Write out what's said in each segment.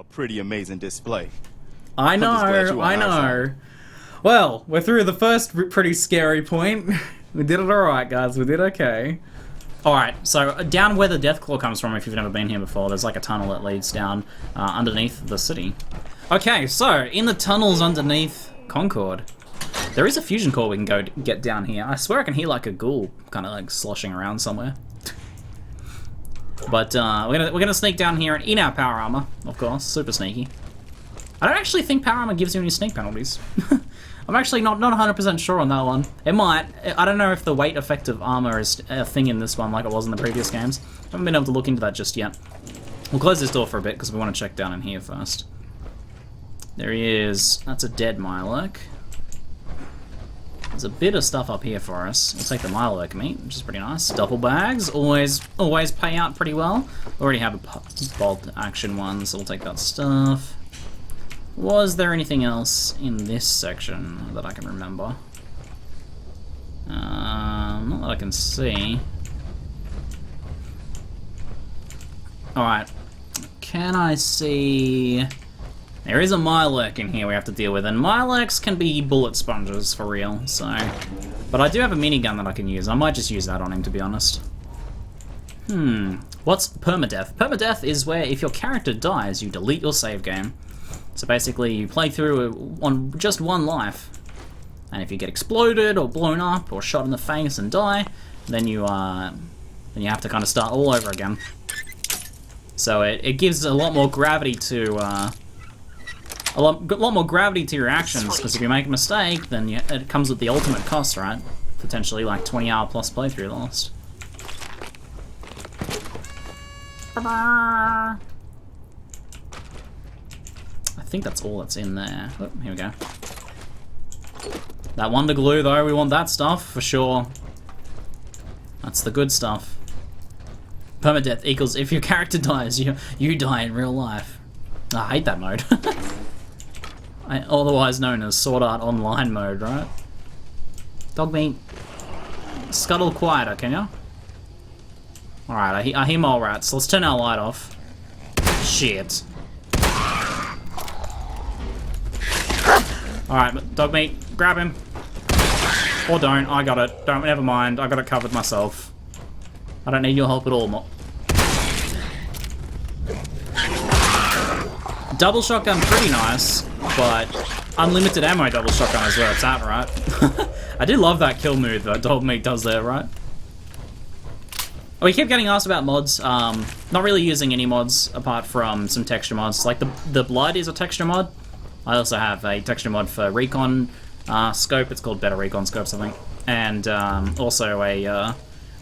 A pretty amazing display. I know, I know. Eyesight. Well, we're through the first pretty scary point. We did it alright, guys. We did okay. Alright, so down where the Deathclaw comes from, if you've never been here before, there's like a tunnel that leads down underneath the city. Okay, so in the tunnels underneath Concord, there is a fusion core we can go get down here. I swear I can hear like a ghoul kind of like sloshing around somewhere. But we're gonna sneak down here in our power armor, of course, super sneaky. I don't actually think power armor gives you any sneak penalties. I'm actually not 100% sure on that one. It might. I don't know if the weight effect of armor is a thing in this one like it was in the previous games. I haven't been able to look into that just yet. We'll close this door for a bit because we want to check down in here first. There he is. That's a dead Mirelurk. There's a bit of stuff up here for us. We'll take the Mirelurk meat, which is pretty nice. Duffel bags, always pay out pretty well. We already have a bolt action one, so we'll take that stuff. Was there anything else in this section that I can remember? Not that I can see. Alright. Can I see... There is a Mirelurk in here we have to deal with, and Mirelurks can be bullet sponges for real, so... But I do have a minigun that I can use. I might just use that on him, to be honest. What's PermaDeath? PermaDeath is where if your character dies, you delete your save game. So basically, you play through on just one life, and if you get exploded or blown up or shot in the face and die, then you have to kind of start all over again. So it gives a lot more gravity to a lot more gravity to your actions, because if you make a mistake, then it comes with the ultimate cost, right? Potentially like 20-hour plus playthrough lost. I think that's all that's in there. Oh, here we go. That Wonder Glue, though, we want that stuff, for sure. That's the good stuff. Permadeath equals if your character dies, you die in real life. I hate that mode. Otherwise known as Sword Art Online mode, right? Dogmeat, scuttle quieter, can ya? Alright, I hear mole rats. Let's turn our light off. Shit. Alright, Dogmeat, grab him. Or don't, I got it. Don't, never mind, I got it covered myself. I don't need your help at all, Double shotgun, pretty nice, but unlimited ammo double shotgun is where it's at, right? I do love that kill move that Dogmeat does there, right? We keep getting asked about mods. Not really using any mods apart from some texture mods. Like the blood is a texture mod. I also have a texture mod for recon scope. It's called Better Recon Scopes, I think. And also a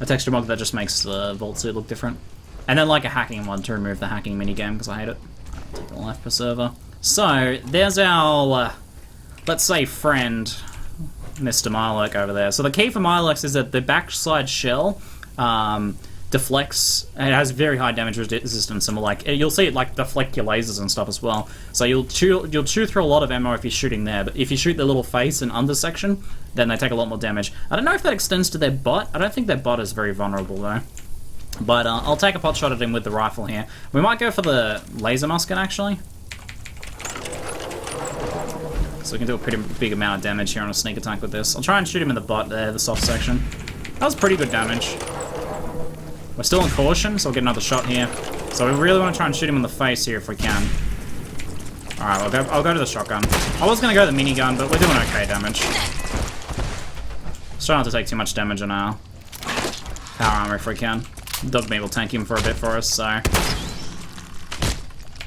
texture mod that just makes the vault suit look different. And then like a hacking mod to remove the hacking minigame because I hate it. I'll take the life preserver. So there's our, let's say, friend, Mr. Mirelurk over there. So the key for Mirelurks is that the backside shell deflects. It has very high damage resistance, and like you'll see it like deflect your lasers and stuff as well. So you'll chew through a lot of ammo if you're shooting there, but if you shoot the little face and under section, then they take a lot more damage. I don't know if that extends to their butt. I don't think their butt is very vulnerable though. But I'll take a pot shot at him with the rifle here. We might go for the laser musket actually. So we can do a pretty big amount of damage here on a sneak attack with this. I'll try and shoot him in the butt there, the soft section. That was pretty good damage. We're still in caution, so we'll get another shot here. So we really want to try and shoot him in the face here if we can. Alright, I'll go to the shotgun. I was going to go to the minigun, but we're doing okay damage. Just try not to take too much damage on our power armor if we can. Dogmeat will tank him for a bit for us, so...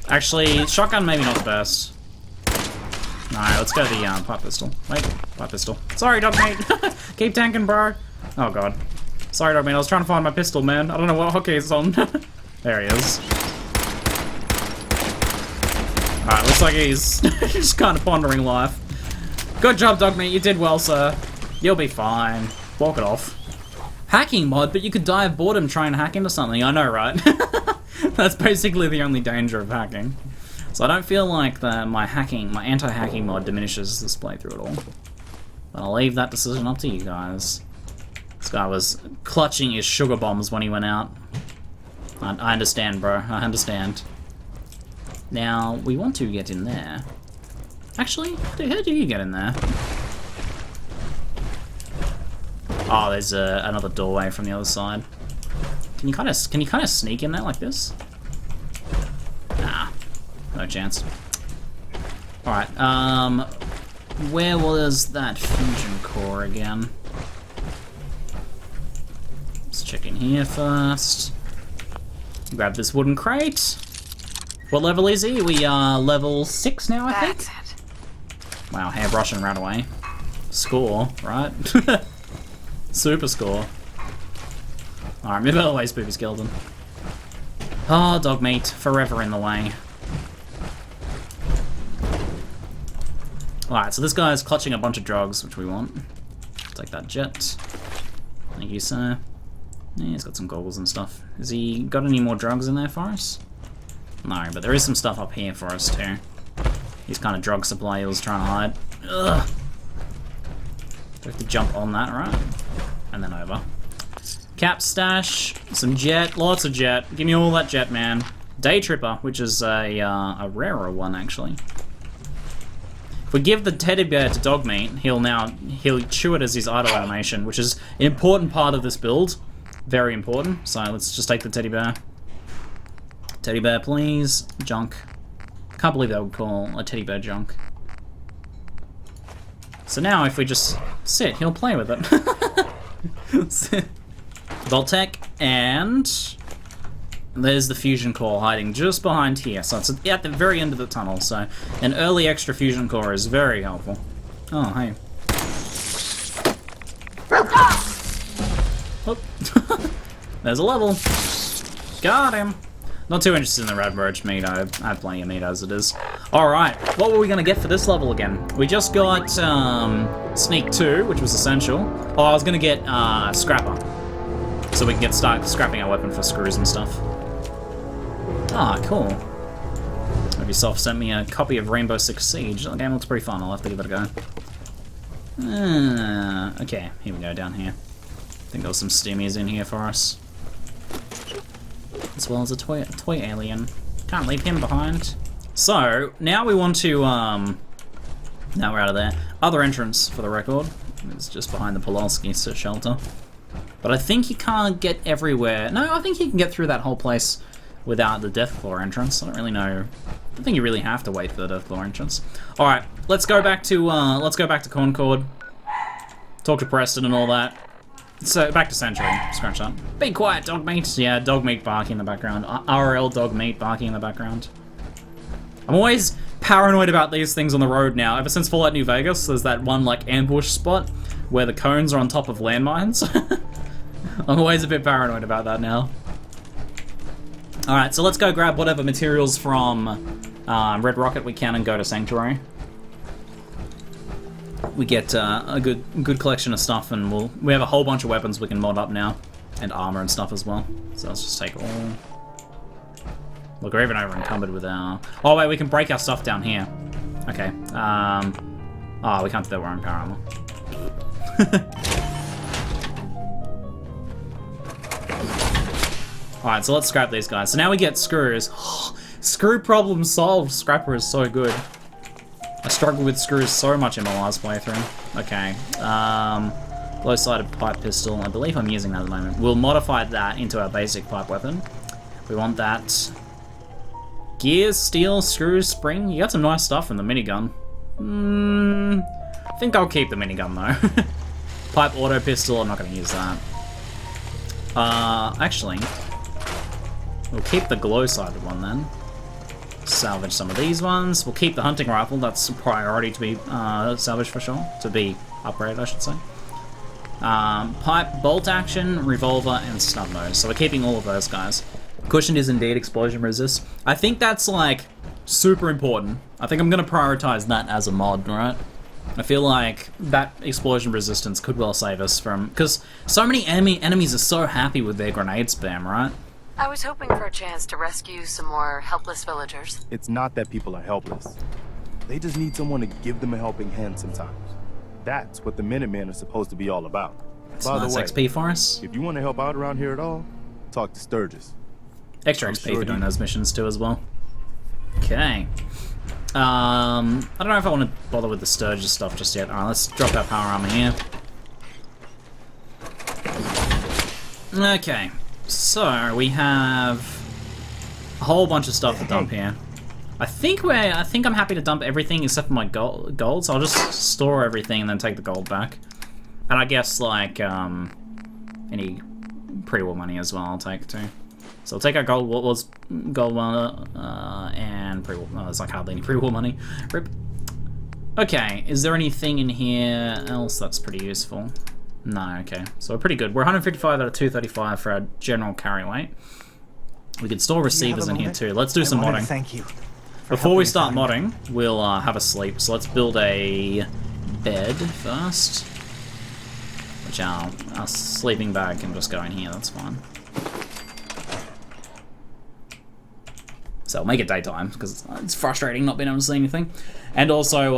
Actually, shotgun maybe not the best. Alright, let's go to the pipe pistol. Wait, pipe pistol. Sorry, Dogmeat! Keep tanking, bro! Oh god. Sorry, Dogmeat, I was trying to find my pistol, man. I don't know what hotkey it's on. There he is. Alright, looks like he's just kind of pondering life. Good job, Dogmeat, you did well, sir. You'll be fine. Walk it off. Hacking mod, but you could die of boredom trying to hack into something. I know, right? That's basically the only danger of hacking. So I don't feel like my anti-hacking mod diminishes this playthrough at all. But I'll leave that decision up to you guys. This guy was clutching his sugar bombs when he went out. I understand, bro. I understand. Now, we want to get in there. Actually, how do you get in there? Oh, there's another doorway from the other side. Can you kind of sneak in there like this? Nah, no chance. All right. Where was that fusion core again? Let's check in here first. Grab this wooden crate. What level is he? We are level 6 now, I think. That's it. Wow, hairbrush and ran away. Score, right? Super score. Alright, move out of the way, Spoopy Skeleton. Oh, dog meat, forever in the way. Alright, so this guy's clutching a bunch of drugs, which we want. Take that jet. Thank you, sir. Yeah, he's got some goggles and stuff. Has he got any more drugs in there for us? No, but there is some stuff up here for us, too. His kind of drug supply he was trying to hide. Ugh! Do we have to jump on that, right? And then over. Cap stash, some jet, lots of jet. Give me all that jet, man. Day Tripper, which is a rarer one, actually. If we give the teddy bear to Dogmeat, he'll chew it as his idle animation, which is an important part of this build. Very important. So let's just take the teddy bear. Teddy bear, please. Junk. Can't believe they would call a teddy bear junk. So now if we just sit, he'll play with it. Voltec, and there's the fusion core hiding just behind here. So it's at the very end of the tunnel, so an early extra fusion core is very helpful. Oh, hey. Oh. There's a level. Got him. Not too interested in the red roach meat. I have plenty of meat as it is. Alright, what were we going to get for this level again? We just got Sneak 2, which was essential. Oh, I was going to get Scrapper. So we can start scrapping our weapon for screws and stuff. Ah, cool. Ubisoft sent me a copy of Rainbow Six Siege. The game looks pretty fun. I'll have to give it a go. Okay, here we go, down here. I think there was some stimmies in here for us. As well as a toy alien. Can't leave him behind. So, now we want to, now we're out of there. Other entrance, for the record. It's just behind the Pololsky shelter. But I think you can't get everywhere. No, I think you can get through that whole place without the Deathclaw entrance. I don't really know. I don't think you really have to wait for the Deathclaw entrance. Alright, let's go back to Concord. Talk to Preston and all that. So, back to Century. Scratch that. Be quiet, Dogmeat. Yeah, Dogmeat barking in the background. RL Dogmeat barking in the background. I'm always paranoid about these things on the road now. Ever since Fallout New Vegas, there's that one, like, ambush spot where the cones are on top of landmines. I'm always a bit paranoid about that now. Alright, so let's go grab whatever materials from Red Rocket we can and go to Sanctuary. We get a good collection of stuff, and we have a whole bunch of weapons we can mod up now, and armor and stuff as well. So let's just take all. Look, we're even over encumbered with our. Oh wait, we can break our stuff down here. Okay. Oh, we can't do that. We're on power armor. All right, so let's scrap these guys. So now we get screws. Screw problem solved. Scrapper is so good. I struggled with screws so much in my last playthrough. Okay, low-sided pipe pistol. I believe I'm using that at the moment. We'll modify that into our basic pipe weapon. We want that. Gears, steel, screws, spring. You got some nice stuff in the minigun. I think I'll keep the minigun though. Pipe auto pistol, I'm not going to use that. Actually, we'll keep the glow-sided one then. Salvage some of these ones. We'll keep the hunting rifle. That's a priority to be salvaged for sure. To be upgraded, I should say. Pipe, bolt action, revolver, and snub nose. So we're keeping all of those guys. Cushion is indeed explosion resist. I think that's like super important. I think I'm going to prioritize that as a mod, right? I feel like that explosion resistance could well save us from... Because so many enemies are so happy with their grenade spam, right? I was hoping for a chance to rescue some more helpless villagers. It's not that people are helpless. They just need someone to give them a helping hand sometimes. That's what the Minutemen are supposed to be all about. That's nice XP for us. If you want to help out around here at all, talk to Sturgis. Extra XP for doing those missions too as well. Okay. I don't know if I want to bother with the Sturgis stuff just yet. Alright, let's drop our power armor here. Okay. So, we have a whole bunch of stuff to dump here. I think I'm happy to dump everything except for my gold, so I'll just store everything and then take the gold back. And I guess, like, any pre-war money as well I'll take too. So I'll take our gold, what was gold and pre-war, there's like hardly any pre-war money. Rip. Okay, is there anything in here else that's pretty useful? No, okay. So we're pretty good. We're 155 out of 235 for our general carry weight. We could store receivers in here too. Let's do some modding. Thank you. Before we start modding, we'll have a sleep. So let's build a bed first. Which our sleeping bag can just go in here, that's fine. So I'll make it daytime, because it's frustrating not being able to see anything. And also,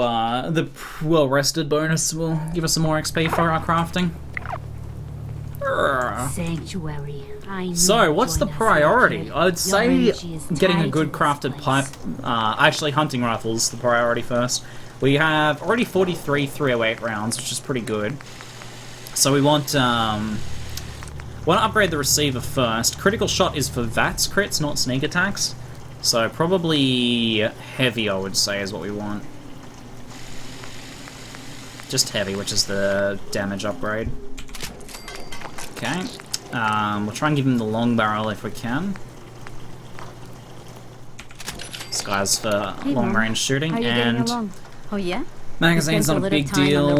the well-rested bonus will give us some more XP for our crafting. Sanctuary. So, what's the priority? I'd say getting a good crafted pipe, actually hunting rifles, the priority first. We have already 43 308 rounds, which is pretty good. So we want to upgrade the receiver first. Critical shot is for VATS crits, not sneak attacks. So probably heavy, I would say, is what we want. Just heavy, which is the damage upgrade. Okay. We'll try and give him the long barrel if we can. This guy's for long range shooting. And oh yeah? magazine's not a big deal.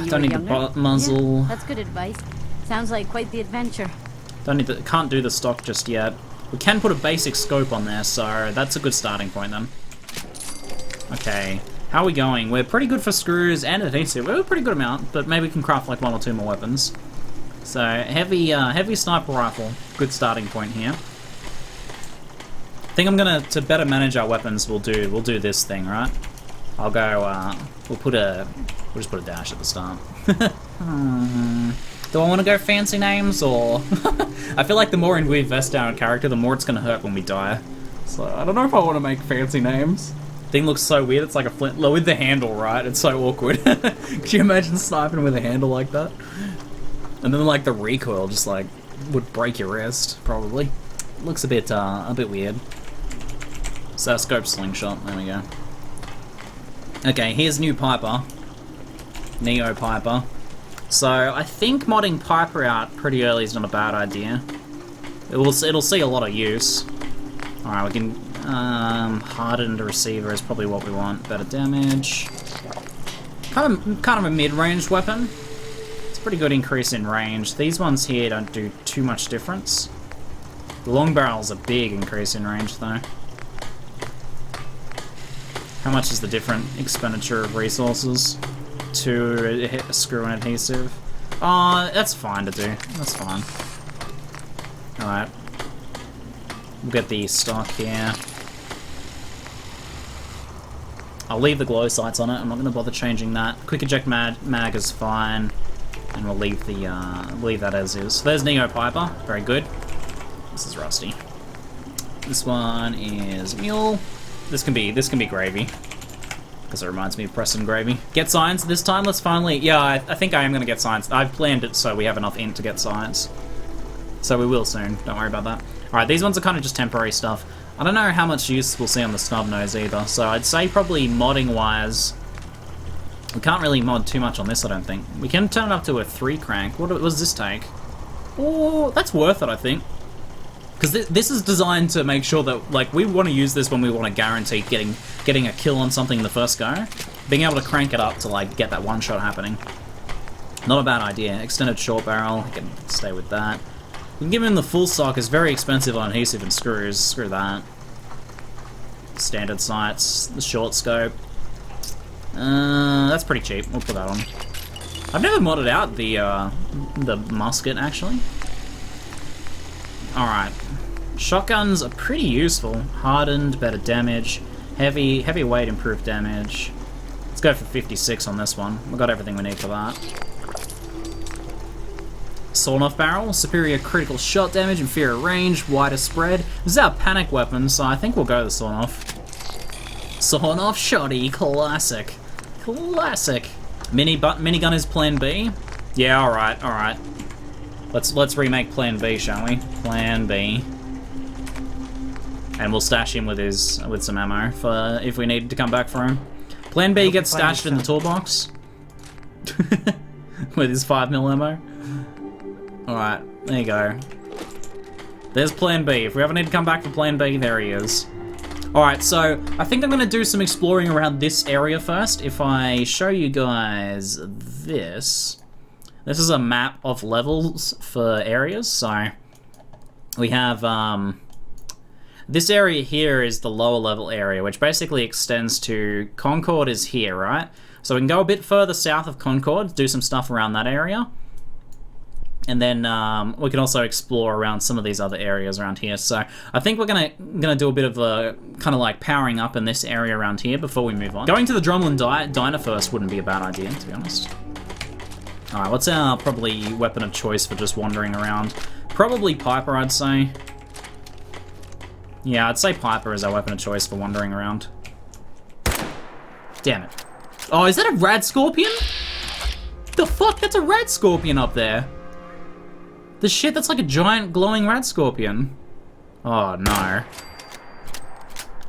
Don't need the muzzle. Yeah, that's good advice. Sounds like quite the adventure. Can't do the stock just yet. We can put a basic scope on there, so that's a good starting point then. Okay, how are we going? We're pretty good for screws and adhesive. We're a pretty good amount, but maybe we can craft like 1 or 2 more weapons. So heavy sniper rifle, good starting point here. I think I'm gonna, to better manage our weapons, we'll do this thing, right? I'll go. We'll just put a dash at the start. Do I want to go fancy names, or... I feel like the more we invest in our character, the more it's going to hurt when we die. So, I don't know if I want to make fancy names. Thing looks so weird, it's like a flint... with the handle, right? It's so awkward. Could you imagine sniping with a handle like that? And then, like, the recoil just, like, would break your wrist, probably. Looks a bit weird. So, scope slingshot, there we go. Okay, here's new Piper. Neo Piper. So, I think modding Piper out pretty early is not a bad idea. It'll see a lot of use. Alright, we can... hardened receiver is probably what we want. Better damage. Kind of a mid-range weapon. It's a pretty good increase in range. These ones here don't do too much difference. The long barrel's a big increase in range, though. How much is the different expenditure of resources? To a screw and adhesive. That's fine to do. That's fine. Alright. We'll get the stock here. I'll leave the glow sights on it. I'm not going to bother changing that. Quick eject mag is fine. And we'll leave that as is. So there's Neo Piper. Very good. This is rusty. This one is mule. This can be gravy. Because it reminds me of Preston Gravy. Get science this time, let's finally... Yeah, I think I am going to get science. I've planned it so we have enough int to get science. So we will soon, don't worry about that. Alright, these ones are kind of just temporary stuff. I don't know how much use we'll see on the snub nose either, so I'd say probably modding-wise... We can't really mod too much on this, I don't think. We can turn it up to a 3 crank. What does this take? Oh, that's worth it, I think. Because this is designed to make sure that, like, we want to use this when we want to guarantee getting a kill on something the first go. Being able to crank it up to, like, get that one-shot happening. Not a bad idea. Extended short barrel, we can stay with that. We can give him the full stock, it's very expensive on adhesive and screws. Screw that. Standard sights, the short scope. That's pretty cheap, we'll put that on. I've never modded out the musket, actually. Alright. Shotguns are pretty useful. Hardened, better damage. Heavy weight, improved damage. Let's go for 56 on this one. We've got everything we need for that. Sawn-off barrel, superior critical shot damage, inferior range, wider spread. This is our panic weapon, so I think we'll go the sawn-off. Sawn off shoddy, classic. Classic. Minigun is plan B? Yeah, alright. Let's remake plan B, shall we? Plan B. And we'll stash him with some ammo for if we need to come back for him. Plan B gets stashed in the toolbox. With his 5mm ammo. Alright, there you go. There's plan B. If we ever need to come back for plan B, there he is. Alright, so I think I'm going to do some exploring around this area first. If I show you guys this is a map of levels for areas. So we have this area here is the lower level area, which basically extends to Concord is here, right? So we can go a bit further south of Concord, do some stuff around that area. And then we can also explore around some of these other areas around here. So I think we're gonna do a bit of a kind of like powering up in this area around here before we move on. Going to the Drumlin Diner first wouldn't be a bad idea, to be honest. Alright, what's our probably weapon of choice for just wandering around? Probably Piper, I'd say. Yeah, I'd say Piper is our weapon of choice for wandering around. Damn it. Oh, is that a rad scorpion? The fuck? That's a rad scorpion up there. The shit, that's like a giant glowing rat scorpion. Oh no.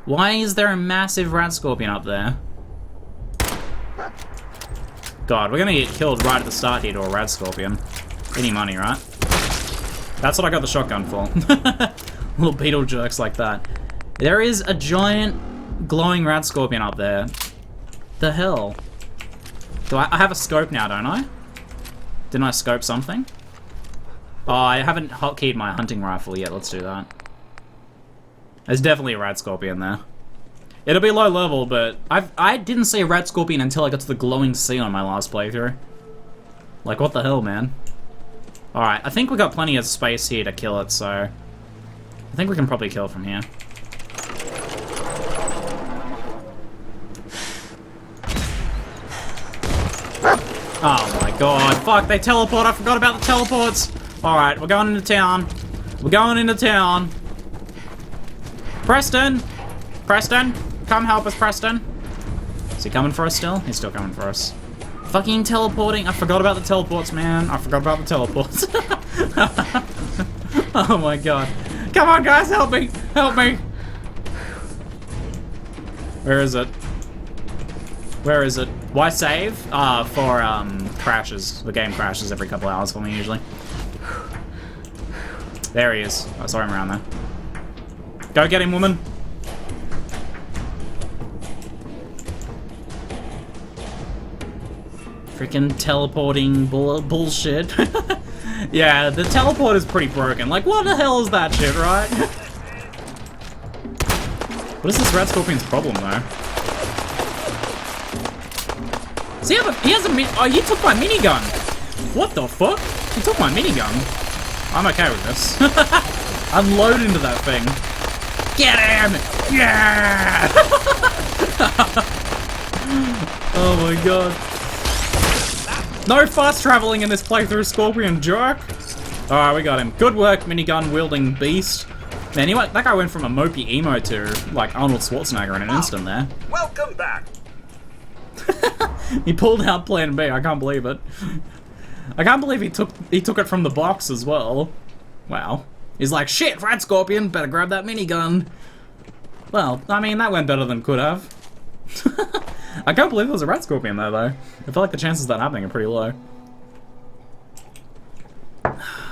Why is there a massive rat scorpion up there? God, we're gonna get killed right at the start here to a rat scorpion. Any money, right? That's what I got the shotgun for. Little beetle jerks like that. There is a giant glowing rat scorpion up there. The hell? Do I have a scope now, don't I? Didn't I scope something? Oh, I haven't hotkeyed my hunting rifle yet. Let's do that. There's definitely a rat scorpion there. It'll be low level, but I didn't see a rat scorpion until I got to the glowing sea on my last playthrough. Like, what the hell, man? Alright, I think we got plenty of space here to kill it, so I think we can probably kill from here. Oh my god, fuck, they teleport, I forgot about the teleports! Alright, we're going into town. We're going into town. Preston! Preston! Come help us, Preston. Is he coming for us still? He's still coming for us. Fucking teleporting. I forgot about the teleports, man. I forgot about the teleports. Oh my god. Come on, guys, help me! Help me! Where is it? Where is it? Why save? For crashes. The game crashes every couple hours for me, usually. There he is. I saw him around there. Go get him, woman! Freaking teleporting bullshit. Yeah, the teleport is pretty broken. Like, what the hell is that shit, right? What is this rat scorpion's problem, though? See, he has a oh, you took my minigun! What the fuck? You took my minigun? I'm okay with this. Unload into that thing. Get him! Yeah! Oh my god. No fast traveling in this playthrough, Scorpion jerk. Alright, we got him. Good work, minigun wielding beast. Man, that guy went from a mopey emo to like Arnold Schwarzenegger in an instant there. Welcome back. He pulled out Plan B. I can't believe it. I can't believe he took it from the box as well. Wow. He's like, shit, rat scorpion, better grab that minigun. Well, I mean, that went better than could have. I can't believe there was a rat scorpion there, though. I feel like the chances of that happening are pretty low.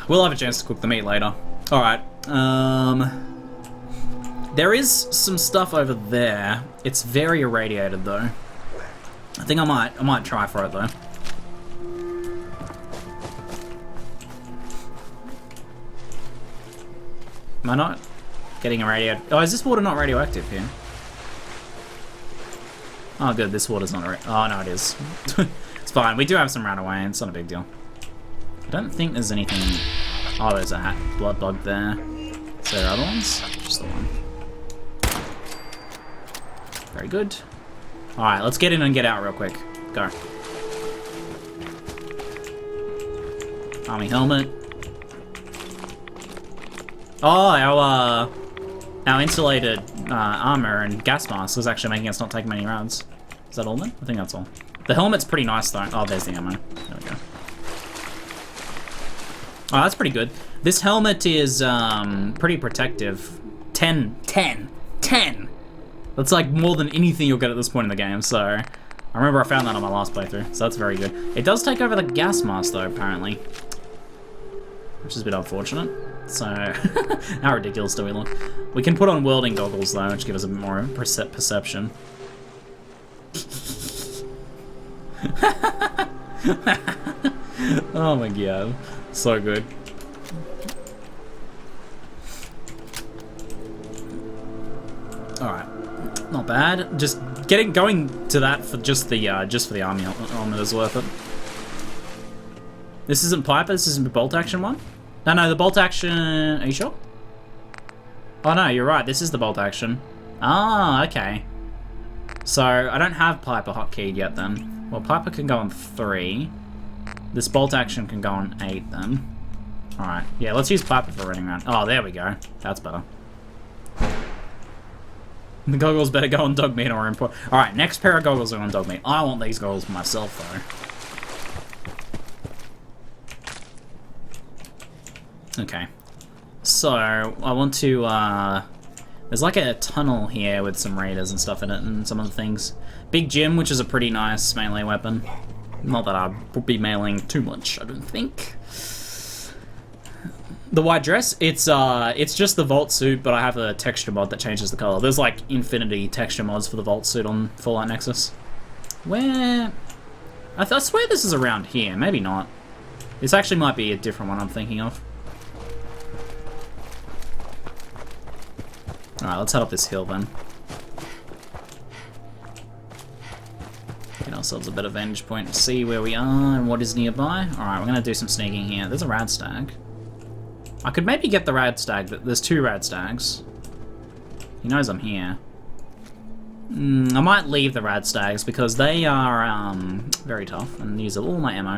We'll have a chance to cook the meat later. Alright, there is some stuff over there. It's very irradiated, though. I think I might try for it, though. Am I not getting irradiated? Oh, is this water not radioactive here? Oh, good. This water's not. Oh no, it is. It's fine. We do have some runaway. It's not a big deal. I don't think there's anything. Oh, there's a blood bug there. Is there other ones? Just the one. Very good. All right, let's get in and get out real quick. Go. Army helmet. Oh, our insulated armor and gas mask is actually making us not take many rounds. Is that all then? I think that's all. The helmet's pretty nice though. Oh, there's the ammo. There we go. Oh, that's pretty good. This helmet is pretty protective. 10. That's like more than anything you'll get at this point in the game, so... I remember I found that on my last playthrough, so that's very good. It does take over the gas mask though, apparently. Which is a bit unfortunate. So, how ridiculous do we look? We can put on welding goggles though, which give us a bit more perception. Oh my god, so good. Alright, not bad. Just going to that for just for the army armor is worth it. This isn't Piper, this isn't the bolt action one? No, the bolt action... Are you sure? Oh no, you're right, this is the bolt action. Ah, okay. So, I don't have Piper hotkeyed yet then. Well, Piper can go on 3. This bolt action can go on 8 then. Alright, yeah, let's use Piper for running around. Oh, there we go. That's better. The goggles better go on dog meat or import. Alright, next pair of goggles are on dog meat. I want these goggles myself though. Okay. So, I want to, there's like a tunnel here with some raiders and stuff in it and some other things. Big Jim, which is a pretty nice melee weapon. Not that I'd be meleeing too much, I don't think. The white dress, it's just the Vault suit, but I have a texture mod that changes the color. There's like infinity texture mods for the Vault suit on Fallout Nexus. Where... I swear this is around here, maybe not. This actually might be a different one I'm thinking of. Alright, let's head up this hill then. Get ourselves a better vantage point to see where we are and what is nearby. Alright, we're gonna do some sneaking here. There's a rad stag. I could maybe get the rad stag. There's 2 rad stags. He knows I'm here. I might leave the rad stags because they are very tough and use all my ammo.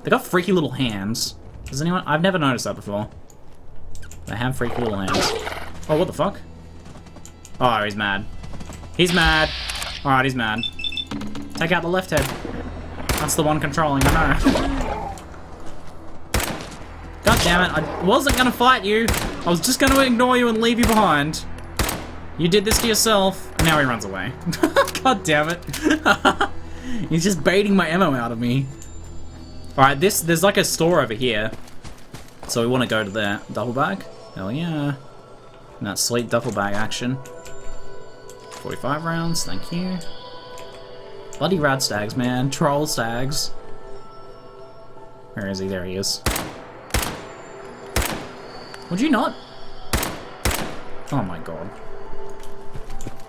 They got freaky little hands. Does anyone? I've never noticed that before. They have freaky little hands. Oh, what the fuck? Oh, he's mad. He's mad. Alright, he's mad. Take out the left head. That's the one controlling, I know. God damn it, I wasn't gonna fight you. I was just gonna ignore you and leave you behind. You did this to yourself. Now he runs away. God damn it. He's just baiting my ammo out of me. Alright, there's like a store over here. So we want to go to there. Duffel bag? Hell yeah. And that sweet duffel bag action. 45 rounds, thank you. Bloody rad stags, man. Troll stags. Where is he? There he is. Would you not? Oh my god.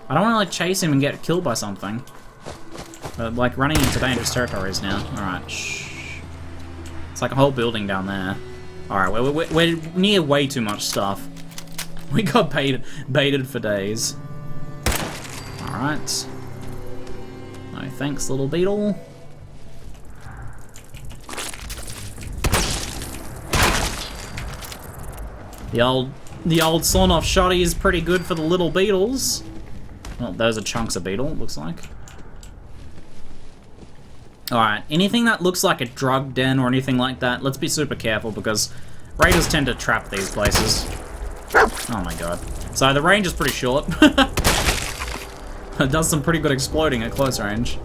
I don't want to like chase him and get killed by something. But like running into dangerous territories now. Alright, shh. It's like a whole building down there. Alright, we're near way too much stuff. We got baited for days. Alright. No thanks, little beetle. The old sawn-off shotty is pretty good for the little beetles. Well, those are chunks of beetle, looks like. Alright, anything that looks like a drug den or anything like that, let's be super careful because raiders tend to trap these places. Oh my god. So the range is pretty short. It does some pretty good exploding at close range.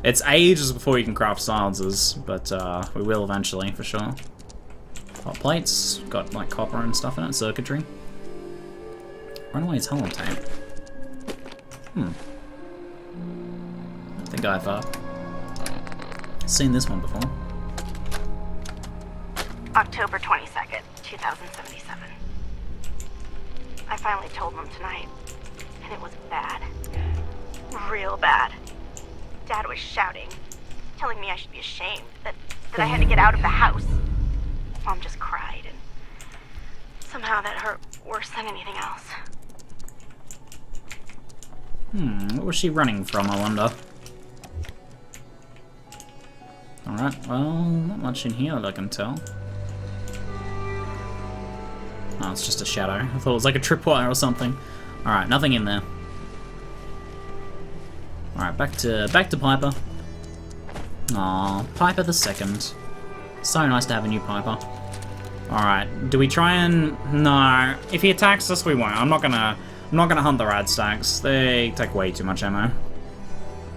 It's ages before you can craft silencers, but we will eventually, for sure. Hot plates, got like copper and stuff in it, circuitry. Runaway's holotape. I think I've seen this one before. October 22nd, 2077. I finally told them tonight, and it was bad. Real bad. Dad was shouting, telling me I should be ashamed, that I had to get out of the house. Mom just cried, and somehow that hurt worse than anything else. What was she running from, I wonder? Alright, well, not much in here that I can tell. Oh, it's just a shadow. I thought it was like a tripwire or something. Alright, nothing in there. Alright, back to Piper. Aw, Piper the second. So nice to have a new Piper. Alright, do we try and... No, if he attacks us, we won't. I'm not gonna hunt the rad stacks. They take way too much ammo.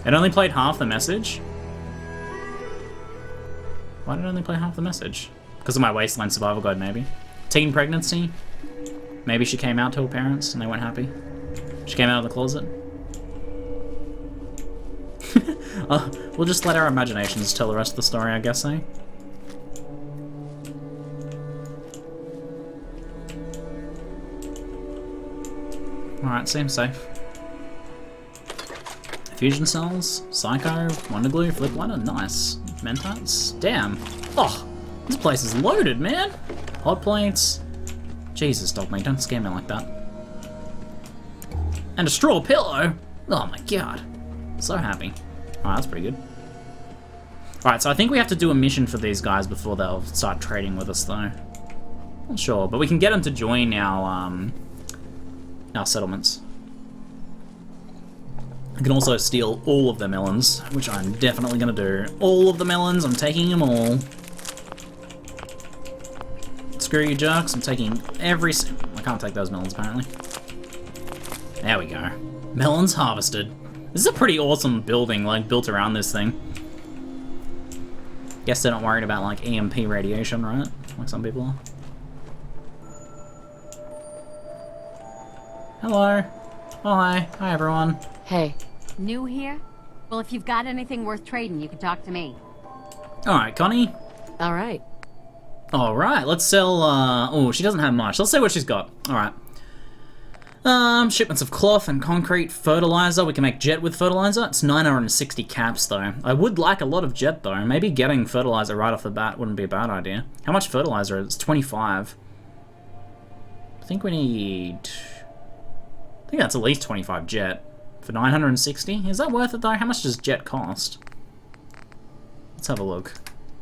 It only played half the message? Why did it only play half the message? Because of my Wasteland survival guide, maybe. Teen pregnancy? Maybe she came out to her parents and they weren't happy. She came out of the closet. We'll just let our imaginations tell the rest of the story, I guess, eh? Alright, seems safe. Fusion cells, Psycho, Wonder Glue, Flip Ladder, nice. Mentats, damn. Oh, this place is loaded, man. Hot plates. Jesus, dog mate, don't scare me like that. And a straw pillow. Oh my god. So happy. Alright, that's pretty good. Alright, so I think we have to do a mission for these guys before they'll start trading with us, though. Not sure, but we can get them to join our settlements. I can also steal all of the melons, which I'm definitely going to do. All of the melons, I'm taking them all. Screw you, jerks, I'm taking every... I can't take those melons, apparently. There we go. Melons harvested. This is a pretty awesome building, like, built around this thing. Guess they're not worried about, like, EMP radiation, right? Like some people are. Hello. Oh, hi. Hi, everyone. Hey. New here? Well, if you've got anything worth trading, you can talk to me. Alright, Connie. Alright. Alright, let's sell, oh, she doesn't have much. Let's see what she's got. Alright. Shipments of cloth and concrete, fertilizer. We can make jet with fertilizer. It's 960 caps, though. I would like a lot of jet, though. Maybe getting fertilizer right off the bat wouldn't be a bad idea. How much fertilizer is it? It's 25. I think we need... I think that's at least 25 jet. For 960? Is that worth it, though? How much does jet cost? Let's have a look.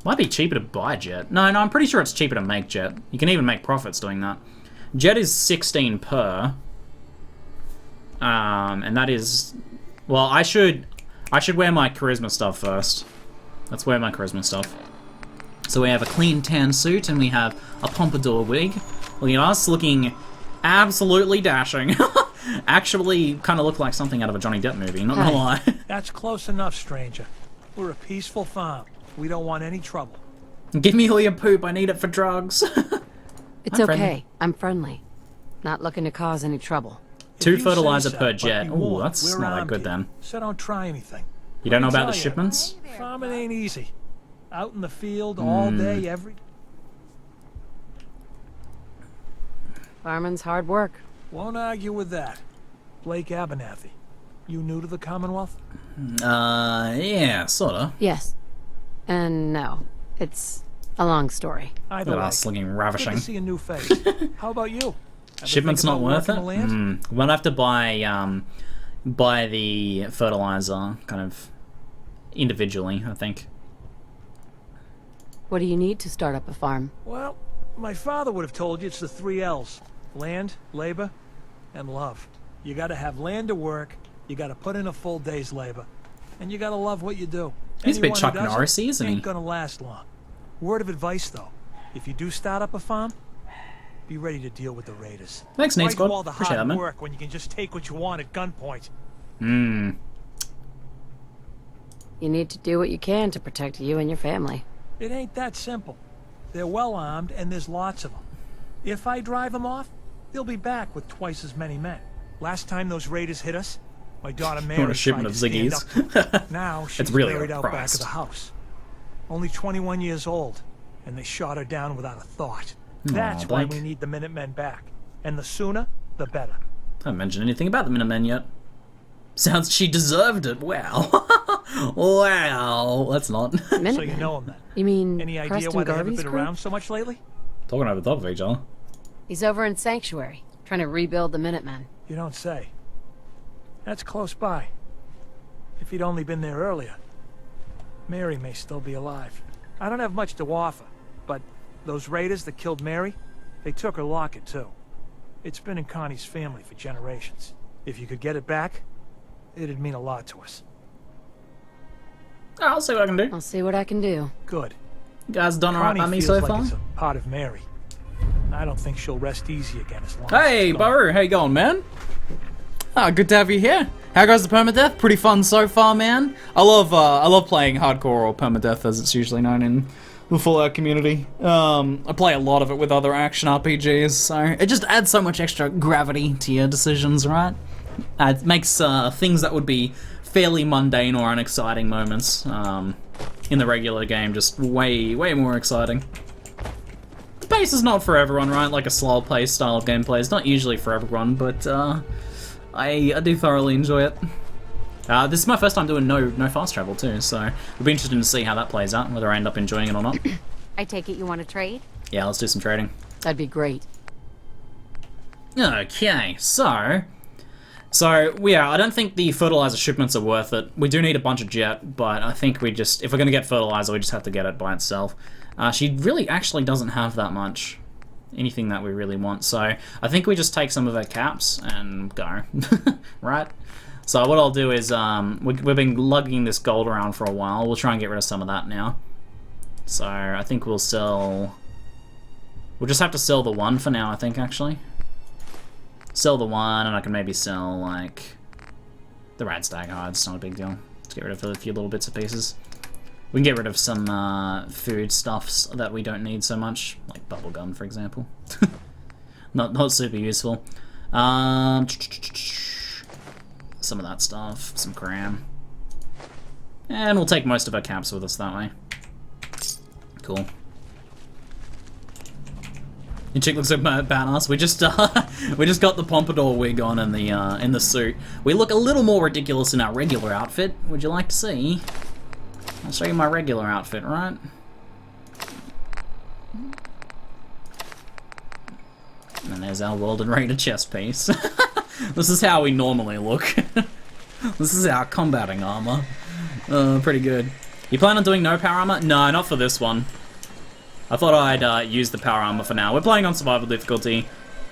Might be cheaper to buy jet. No, I'm pretty sure it's cheaper to make jet. You can even make profits doing that. Jet is 16 per. And that is... Well, I should wear my charisma stuff first. Let's wear my charisma stuff. So we have a clean tan suit, and we have a pompadour wig. Look at us, looking absolutely dashing. Actually kind of look like something out of a Johnny Depp movie, not gonna lie. That's close enough, stranger. We're a peaceful farm. We don't want any trouble. Give me all your poop, I need it for drugs. It's okay. I'm friendly. Not looking to cause any trouble. 2 fertilizer per jet. Ooh, that's We're not that armed good here, then. So don't try anything. You don't know about the Let me tell shipments? Farming ain't easy. Out in the field all day, every... Farming's hard work. Won't argue with that. Blake Abernathy. You new to the Commonwealth? Yeah, sorta. Yes. And no. It's a long story. Either Look at way, us looking good ravishing. to see a new face. How about you? Ever Shipment's think not about worth it? working the land? We'll have to buy the fertilizer kind of individually, I think. What do you need to start up a farm? Well, my father would have told you it's the 3 L's. Land, labor, and love. You gotta have land to work, you gotta put in a full day's labor, and you gotta love what you do. He's a bit Anyone who Chuck doesn't Norris-y, isn't he? ain't gonna last long. Word of advice, though. If you do start up a farm, be ready to deal with the raiders. Thanks, Nate Why Squad. do all the Appreciate that, hard man. work when you can just take what you want at gunpoint? You need to do what you can to protect you and your family. It ain't that simple. They're well armed, and there's lots of them. If I drive them off, they'll be back with twice as many men. Last time those raiders hit us, my daughter Mary a shipment tried of to stand ZIGGYD'S. up to them. Now she's It's really buried out back of overpriced. the house. Only 21 years old, and they shot her down without a thought. That's why Blake. we need the Minutemen back. And the sooner, the better. I haven't mentioned anything about the Minutemen yet. Sounds she deserved it. Wow. Wow. That's not. So Minutemen? you know them then. You mean Any idea Preston why they haven't Garvey's been group? around so much lately? Talking over the top of each other. He's over in Sanctuary, trying to rebuild the Minutemen. You don't say. That's close by. If he'd only been there earlier, Mary may still be alive. I don't have much to offer, but those raiders that killed Mary, they took her locket too. It's been in Connie's family for generations. If you could get it back, it'd mean a lot to us. I'll see what I can do. I'll see what I can do. Good. You guys done alright Connie by me feels so like far? it's a part of Mary. I don't think she'll rest easy again as long Hey, as it's gone. Baru, how you going, man? Ah, good to have you here. How goes the PermaDeath? Pretty fun so far, man. I love playing hardcore or PermaDeath as it's usually known in the Fallout community. I play a lot of it with other action RPGs, so it just adds so much extra gravity to your decisions, right? It makes things that would be fairly mundane or unexciting moments in the regular game just way more exciting. The pace is not for everyone, right? Like a slow pace style of gameplay is not usually for everyone, but I do thoroughly enjoy it. This is my first time doing no fast travel too, so it'll be interesting to see how that plays out, whether I end up enjoying it or not. I take it you want to trade? Yeah, let's do some trading. That'd be great. Okay, so yeah, I don't think the fertilizer shipments are worth it. We do need a bunch of jet, but I think if we're gonna get fertilizer, we just have to get it by itself. She really actually doesn't have that much, anything that we really want, so I think we just take some of her caps and go, right? So what I'll do is, we've been lugging this gold around for a while. We'll try and get rid of some of that now. So I think we'll just have to sell the one for now, I think, actually. Sell the one, and I can maybe sell, like, the rad stag hide. It's not a big deal. Let's get rid of a few little bits and pieces. We can get rid of some food stuffs that we don't need so much, like bubblegum, for example. not super useful. Some of that stuff, some cram. And we'll take most of our caps with us that way. Cool. Your chick looks so badass. We just got the pompadour wig on in the suit. We look a little more ridiculous in our regular outfit. Would you like to see? I'll show you my regular outfit, right? And there's our Walden Raider chest piece. This is how we normally look. This is our combating armor. Pretty good. You plan on doing no power armor? No, not for this one. I thought I'd use the power armor for now. We're playing on survival difficulty.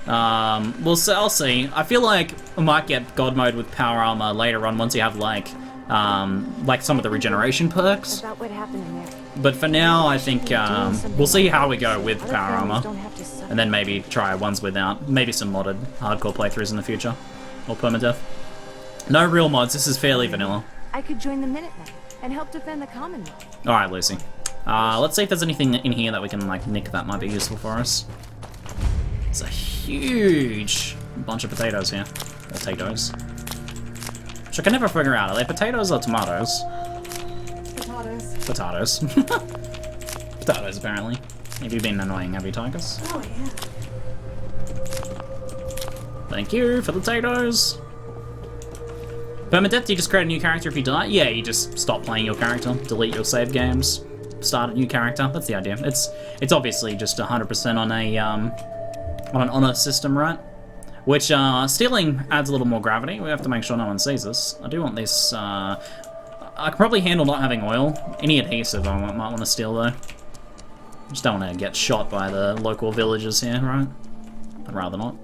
I'll see. I feel like I might get God mode with power armor later on once you have like some of the regeneration perks. About what happened in there. But for now, I think we'll see how we go with power armor, and then maybe try ones without. Maybe some modded hardcore playthroughs in the future, or permadeath. No real mods. This is fairly vanilla. I could join the Minutemen and help defend the Commonwealth. All right, Lucy. Let's see if there's anything in here that we can like nick that might be useful for us. It's a huge bunch of potatoes here, or potatoes. Which I can never figure out. Are they potatoes or tomatoes? Potatoes. Potatoes. Potatoes, apparently. Have you been annoying, have you, Titus? Oh, yeah. Thank you for the potatoes. Permadeath, do you just create a new character if you die? Yeah, you just stop playing your character, delete your save games, start a new character. That's the idea. It's obviously just 100% on an honor system, right? Which, stealing adds a little more gravity. We have to make sure no one sees us. I do want this, I can probably handle not having oil. Any adhesive I might want to steal, though. Just don't want to get shot by the local villagers here, right? I'd rather not.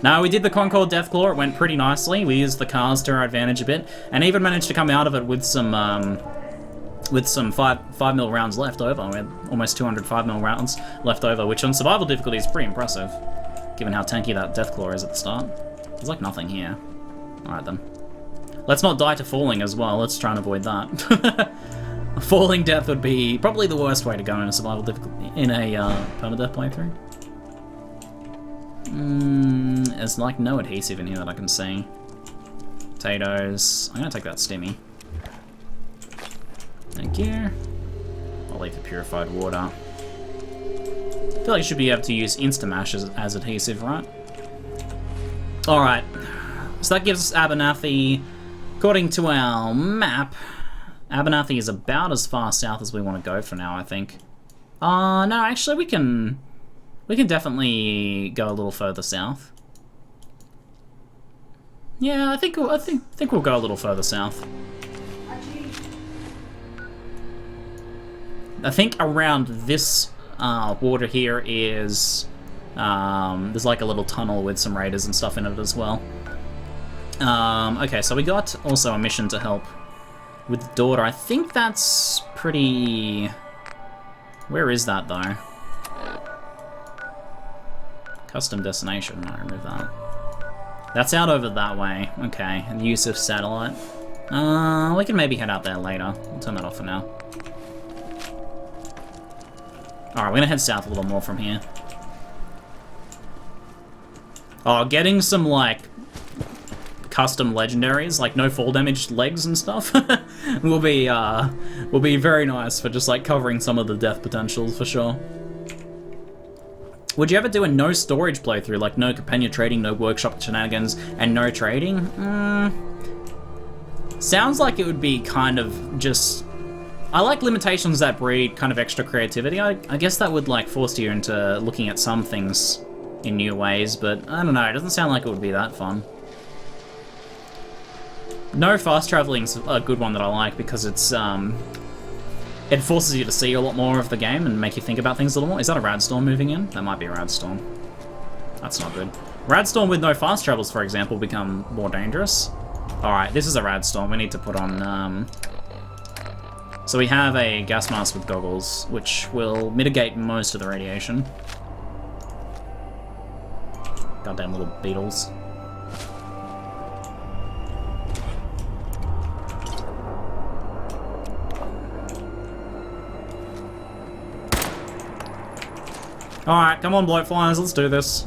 No, we did the Concord Deathclaw. It went pretty nicely. We used the cars to our advantage a bit, and even managed to come out of it with some 5mm rounds left over. We had almost 200 5mm rounds left over, which on survival difficulty is pretty impressive, given how tanky that Deathclaw is at the start. There's like nothing here. Alright then. Let's not die to falling as well. Let's try and avoid that. A falling death would be probably the worst way to go in a survival difficulty, in a permadeath playthrough. There's like no adhesive in here that I can see. Potatoes. I'm gonna take that stimmy. Thank you. I'll leave the purified water. I feel like you should be able to use Instamash as adhesive, right? Alright. So that gives us Abernathy. According to our map, Abernathy is about as far south as we want to go for now, I think. No, actually we can definitely go a little further south. Yeah, I think we'll go a little further south. I think around this water here is There's like a little tunnel with some raiders and stuff in it as well. Okay, so we got also a mission to help with the daughter. I think that's pretty... Where is that, though? Custom destination. I'll remove that. That's out over that way. Okay, and use of satellite. We can maybe head out there later. We'll turn that off for now. Alright, we're gonna head south a little more from here. Oh, getting some, like, custom legendaries, like no fall damage legs and stuff, will be very nice for just, like, covering some of the death potentials, for sure. Would you ever do a no storage playthrough, like no companion trading, no workshop shenanigans, and no trading? Sounds like it would be kind of just... I like limitations that breed kind of extra creativity. I guess that would, like, force you into looking at some things in new ways, but I don't know, it doesn't sound like it would be that fun. No fast traveling's a good one that I like because it's, it forces you to see a lot more of the game and make you think about things a little more. Is that a radstorm moving in? That might be a radstorm. That's not good. Radstorm with no fast travels, for example, become more dangerous. Alright, this is a radstorm. We need to put on, So we have a gas mask with goggles, which will mitigate most of the radiation. Goddamn little beetles. Alright, come on, bloatflies, let's do this.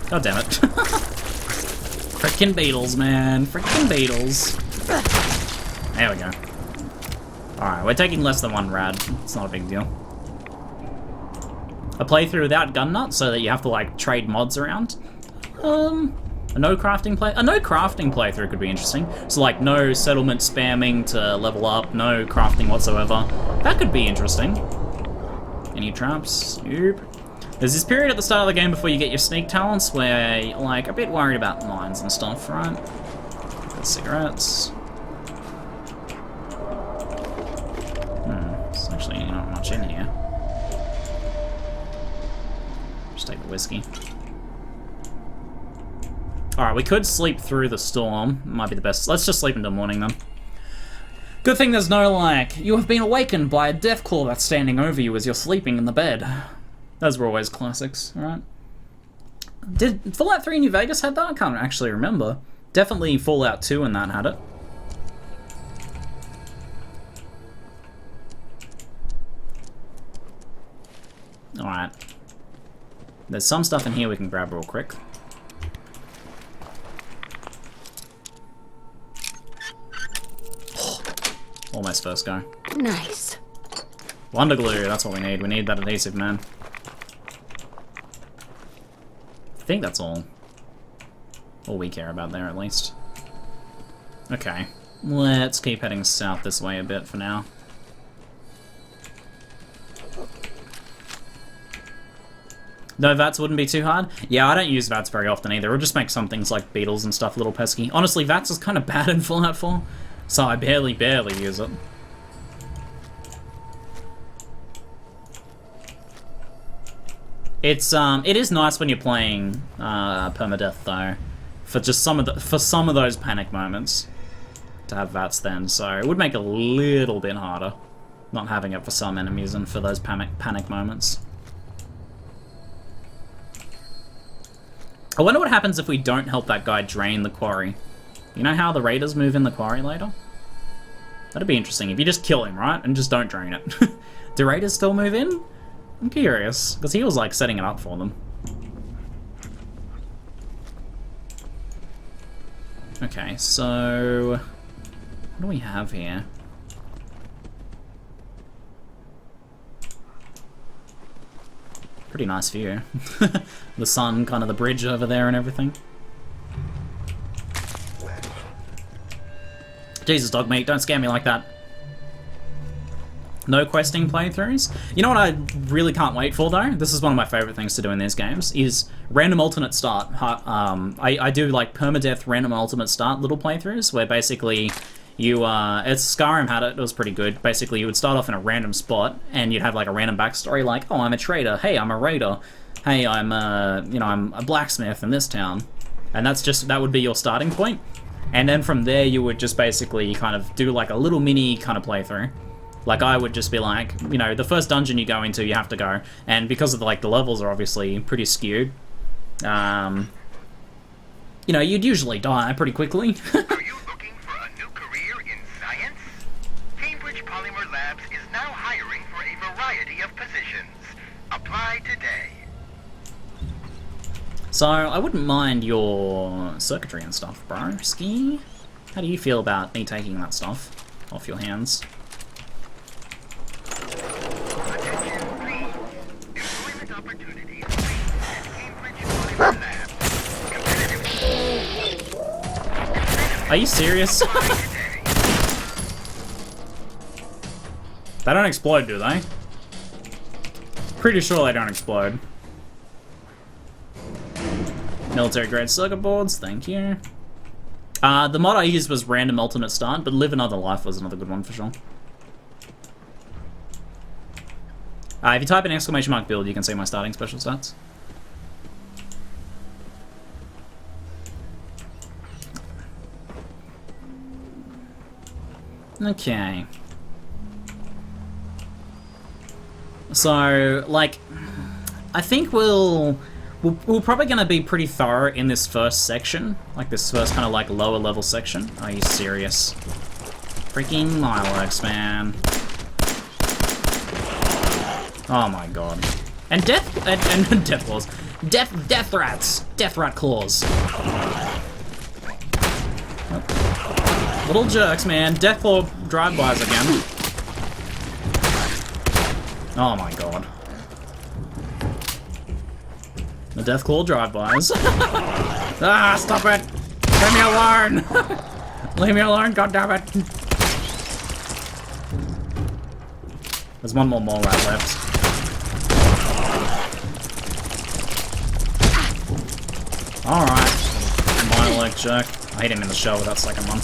God damn it. Frickin' beetles, man. Frickin' beetles. There we go. Alright, we're taking less than one rad. It's not a big deal. A playthrough without gun nut so that you have to, like, trade mods around. A no crafting playthrough could be interesting. So, like, no settlement spamming to level up, no crafting whatsoever. That could be interesting. Any traps? Nope. There's this period at the start of the game before you get your sneak talents where you're, like, a bit worried about mines and stuff, right? Got cigarettes. There's actually not much in here. Just take the whiskey. Alright, we could sleep through the storm. Might be the best. Let's just sleep until morning, then. Good thing there's no, like, you have been awakened by a deathclaw that's standing over you as you're sleeping in the bed. Those were always classics, alright? Did Fallout 3 New Vegas had that? I can't actually remember. Definitely Fallout 2 and that had it. Alright. There's some stuff in here we can grab real quick. Almost first go. Nice. Wonder glue, that's what we need. We need that adhesive, man. I think that's all we care about there, at least. Okay. Let's keep heading south this way a bit for now. No, VATS wouldn't be too hard. Yeah, I don't use VATS very often either. It'll just make some things like beetles and stuff a little pesky. Honestly, VATS is kind of bad in Fallout 4, so I barely use it. It is nice when you're playing PermaDeath though, for just some of those panic moments to have VATS then. So it would make it a little bit harder not having it for some enemies and for those panic moments. I wonder what happens if we don't help that guy drain the quarry. You know how the raiders move in the quarry later? That'd be interesting if you just kill him, right? And just don't drain it. Do raiders still move in? I'm curious, because he was, like, setting it up for them. Okay, so... what do we have here? Pretty nice view. The sun, kind of the bridge over there and everything. Jesus, dog meat, don't scare me like that. No questing playthroughs. You know what I really can't wait for, though? This is one of my favourite things to do in these games, is random alternate start. I do, like, PermaDeath random alternate start little playthroughs, where basically Skyrim had it. It was pretty good. Basically, you would start off in a random spot, and you'd have like a random backstory, like, oh, I'm a trader. Hey, I'm a raider. Hey, I'm a blacksmith in this town, and that would be your starting point. And then from there, you would just basically kind of do like a little mini kind of playthrough. Like I would just be like, the first dungeon you go into, you have to go, and because of the levels are obviously pretty skewed, you'd usually die pretty quickly. Are you looking for a new career in science? Cambridge Polymer Labs is now hiring for a variety of positions. Apply today. So, I wouldn't mind your circuitry and stuff, bro. Ski? How do you feel about me taking that stuff off your hands? Attention, please. Employment opportunities at Cambridge Polymer Labs. Are you serious? They don't explode, do they? Pretty sure they don't explode. Military grade circuit boards, thank you. The mod I used was random alternate start, but live another life was another good one for sure. If you type in ! build, you can see my starting special stats. Okay. So, I think we're probably going to be pretty thorough in this first section. This first kind of lower level section. Are you serious? Freaking fireworks, man. Oh my god. And and death claws. Death rats. Death rat claws. Little jerks, man. Death claw drive-bys again. Oh my god. The Deathclaw drive-bys. Ah, stop it! Leave me alone! Leave me alone, goddammit! There's one more mole rat left. Alright. Minor leg jerk. I hit him in the shell with that second one.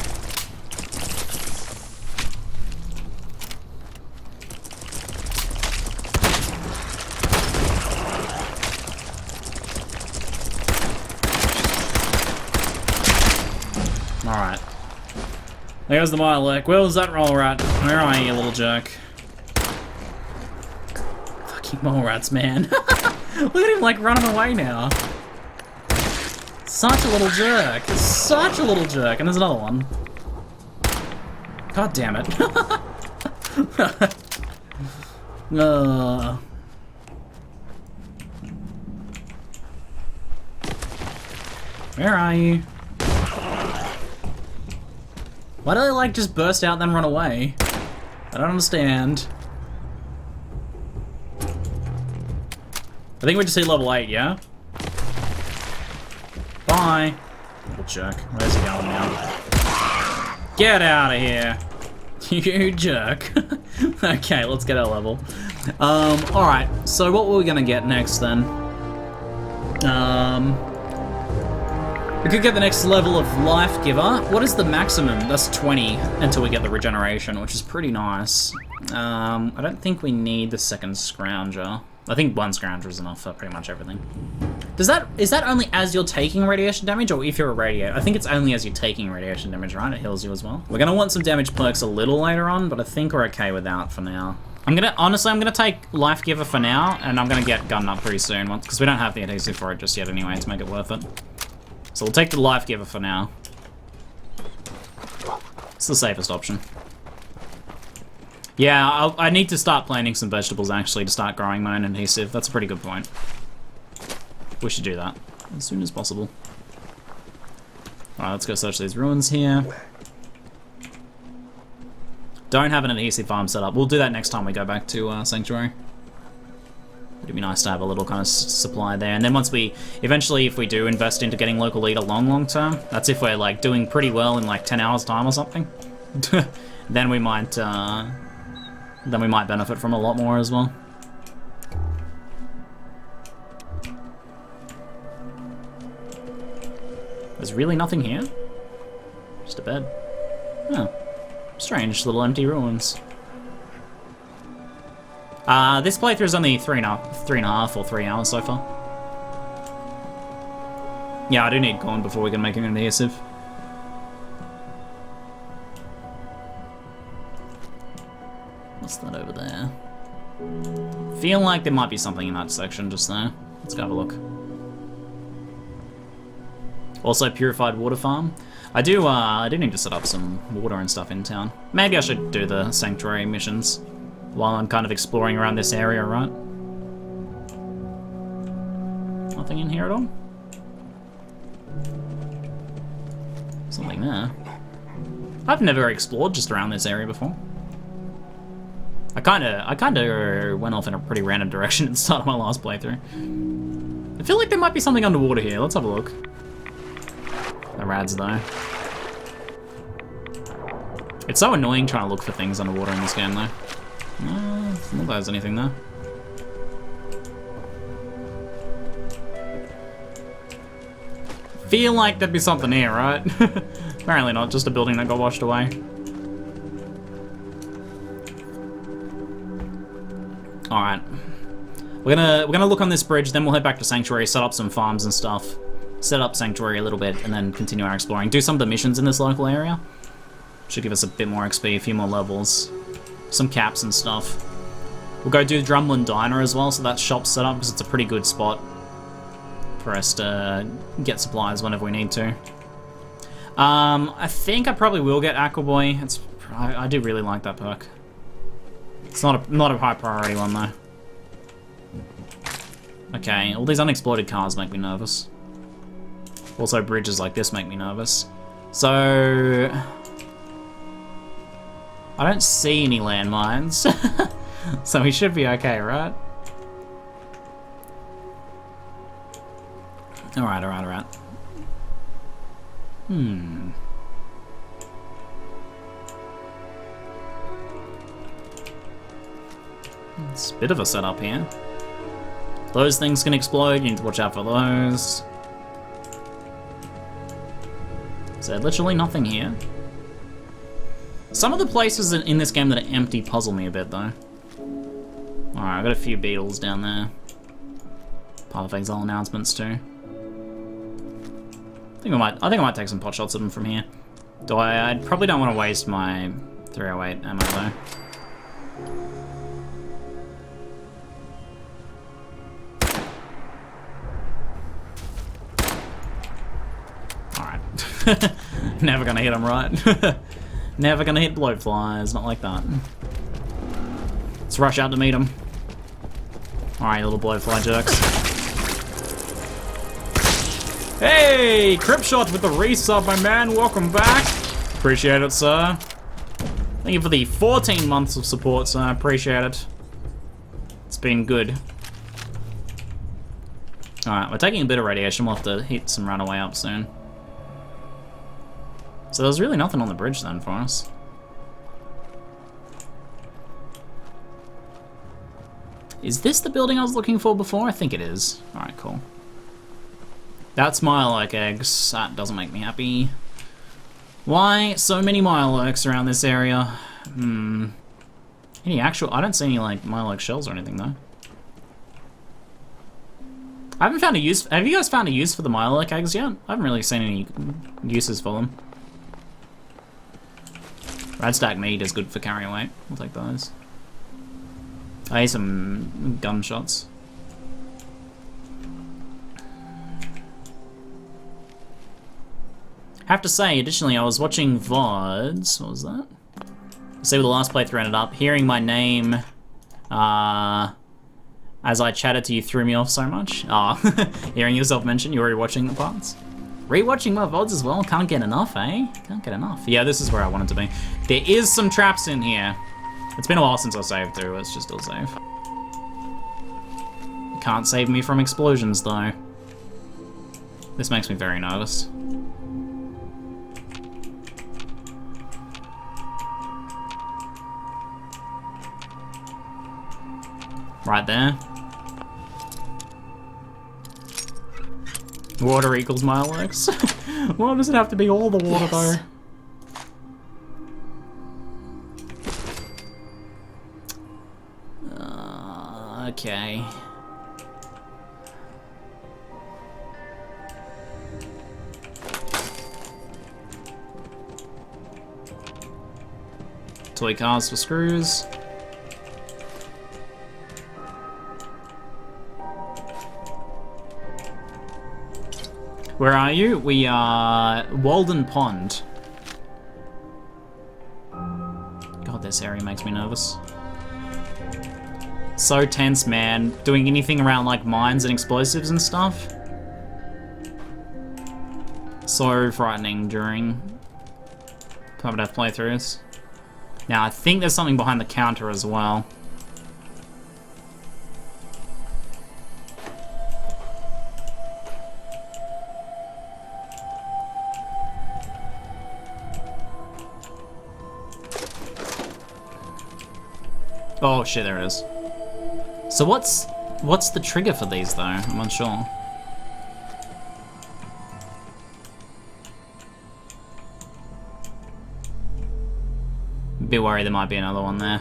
Alright. There's the Milek. Where was that roll rat? Where are you, little jerk? Fucking mole rats, man. Look at him running away now. Such a little jerk. Such a little jerk. And there's another one. God damn it. Where are you? Why do they just burst out then run away? I don't understand. I think we just hit level 8, yeah? Bye. Little jerk. Where's he going now? Get out of here. You jerk. Okay, let's get our level. Alright, so what were we gonna get next then? We could get the next level of Life Giver. What is the maximum? That's 20 until we get the regeneration, which is pretty nice. I don't think we need the second Scrounger. I think one Scrounger is enough for pretty much everything. Is that only as you're taking radiation damage, or if you're irradiated? I think it's only as you're taking radiation damage, right? It heals you as well. We're gonna want some damage perks a little later on, but I think we're okay without for now. Honestly, I'm gonna take Life Giver for now, and I'm gonna get Gun Nut pretty soon, because we don't have the adhesive for it just yet anyway to make it worth it. So we'll take the Life Giver for now. It's the safest option. Yeah, I need to start planting some vegetables actually to start growing my own adhesive. That's a pretty good point. We should do that as soon as possible. Alright, let's go search these ruins here. Don't have an adhesive farm set up. We'll do that next time we go back to Sanctuary. It'd be nice to have a little kind of supply there. And then once eventually if we do invest into getting local leader long term, that's if we're doing pretty well in 10 hours time or something. Then we might benefit from a lot more as well. There's really nothing here? Just a bed. Oh. Strange little empty ruins. This playthrough is only 3.5 or 3 hours so far. Yeah, I do need corn before we can make an adhesive. What's that over there? Feel like there might be something in that section just there. Let's go have a look. Also, purified water farm. I do need to set up some water and stuff in town. Maybe I should do the sanctuary missions while I'm kind of exploring around this area, right? Nothing in here at all? Something there. I've never explored just around this area before. I kinda went off in a pretty random direction at the start of my last playthrough. I feel like there might be something underwater here. Let's have a look. The rads though. It's so annoying trying to look for things underwater in this game though. No, not that there's anything there. Feel like there'd be something here, right? Apparently not, just a building that got washed away. Alright. We're gonna look on this bridge, then we'll head back to Sanctuary, set up some farms and stuff. Set up Sanctuary a little bit, and then continue our exploring. Do some of the missions in this local area. Should give us a bit more XP, a few more levels. Some caps and stuff. We'll go do Drumlin Diner as well, so that shop's set up, because it's a pretty good spot for us to get supplies whenever we need to. I think I probably will get Aquaboy. I do really like that perk. It's not a high priority one though. Okay, all these unexploded cars make me nervous. Also, bridges like this make me nervous. So I don't see any landmines, so we should be okay, right? Alright. It's a bit of a setup here. Those things can explode, you need to watch out for those. So literally nothing here. Some of the places in this game that are empty puzzle me a bit though. Alright, I've got a few beetles down there. Part of Exile announcements too. I think I might take some pot shots of them from here. I probably don't want to waste my 308 ammo though. Alright. Never gonna hit them right. Never gonna hit blowflies, not like that. Let's rush out to meet them. Alright, little blowfly jerks. Hey! Crip Shot with the resub, my man. Welcome back. Appreciate it, sir. Thank you for the 14 months of support, sir. Appreciate it. It's been good. Alright, we're taking a bit of radiation. We'll have to hit some runaway up soon. So there's really nothing on the bridge then for us. Is this the building I was looking for before? I think it is. Alright, cool. That's Mirelurk eggs. That doesn't make me happy. Why so many Mirelurks around this area? Any actual... I don't see any, like, Mirelurk shells or anything, though. I haven't found a use... Have you guys found a use for the Mirelurk eggs yet? I haven't really seen any uses for them. Radstack meat is good for carrying weight. We'll take those. I need some gunshots. I have to say, additionally, I was watching VODs. What was that? See where the last playthrough ended up. Hearing my name as I chatted to you threw me off so much. Hearing yourself mentioned, you're already watching the parts. Rewatching my VODs as well. Can't get enough, eh? Can't get enough. Yeah, this is where I wanted to be. There is some traps in here. It's been a while since I saved through. Let's just still save. Can't save me from explosions, though. This makes me very nervous. Right there. Water equals Mirelurks. Why does it have to be all the water, though? Okay. Toy cars for screws. Where are you? We are Walden Pond. God, this area makes me nervous. So tense, man. Doing anything around like mines and explosives and stuff. So frightening during PermaDeath playthroughs. Now, I think there's something behind the counter as well. Oh shit, there it is. So what's the trigger for these though? I'm unsure. Be worried there might be another one there.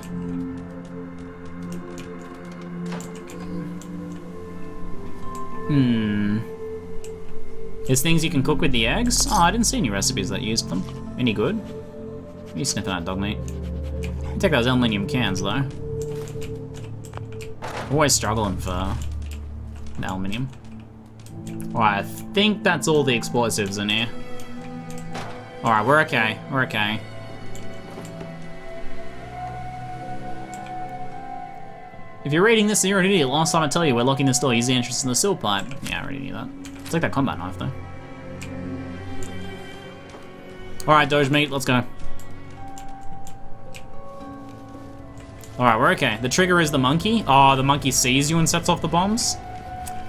There's things you can cook with the eggs? Oh, I didn't see any recipes that used them. Any good? You sniffing that dog meat? You take those aluminium cans though. Always struggling for aluminium. Alright, I think that's all the explosives in here. Alright, we're okay. We're okay. If you're reading this and you're an idiot, last time I tell you we're locking this door, use the entrance in the sill pipe. Yeah, I already knew that. It's like that combat knife though. Alright, Doge meat, let's go. Alright, we're okay. The trigger is the monkey. Oh, the monkey sees you and sets off the bombs.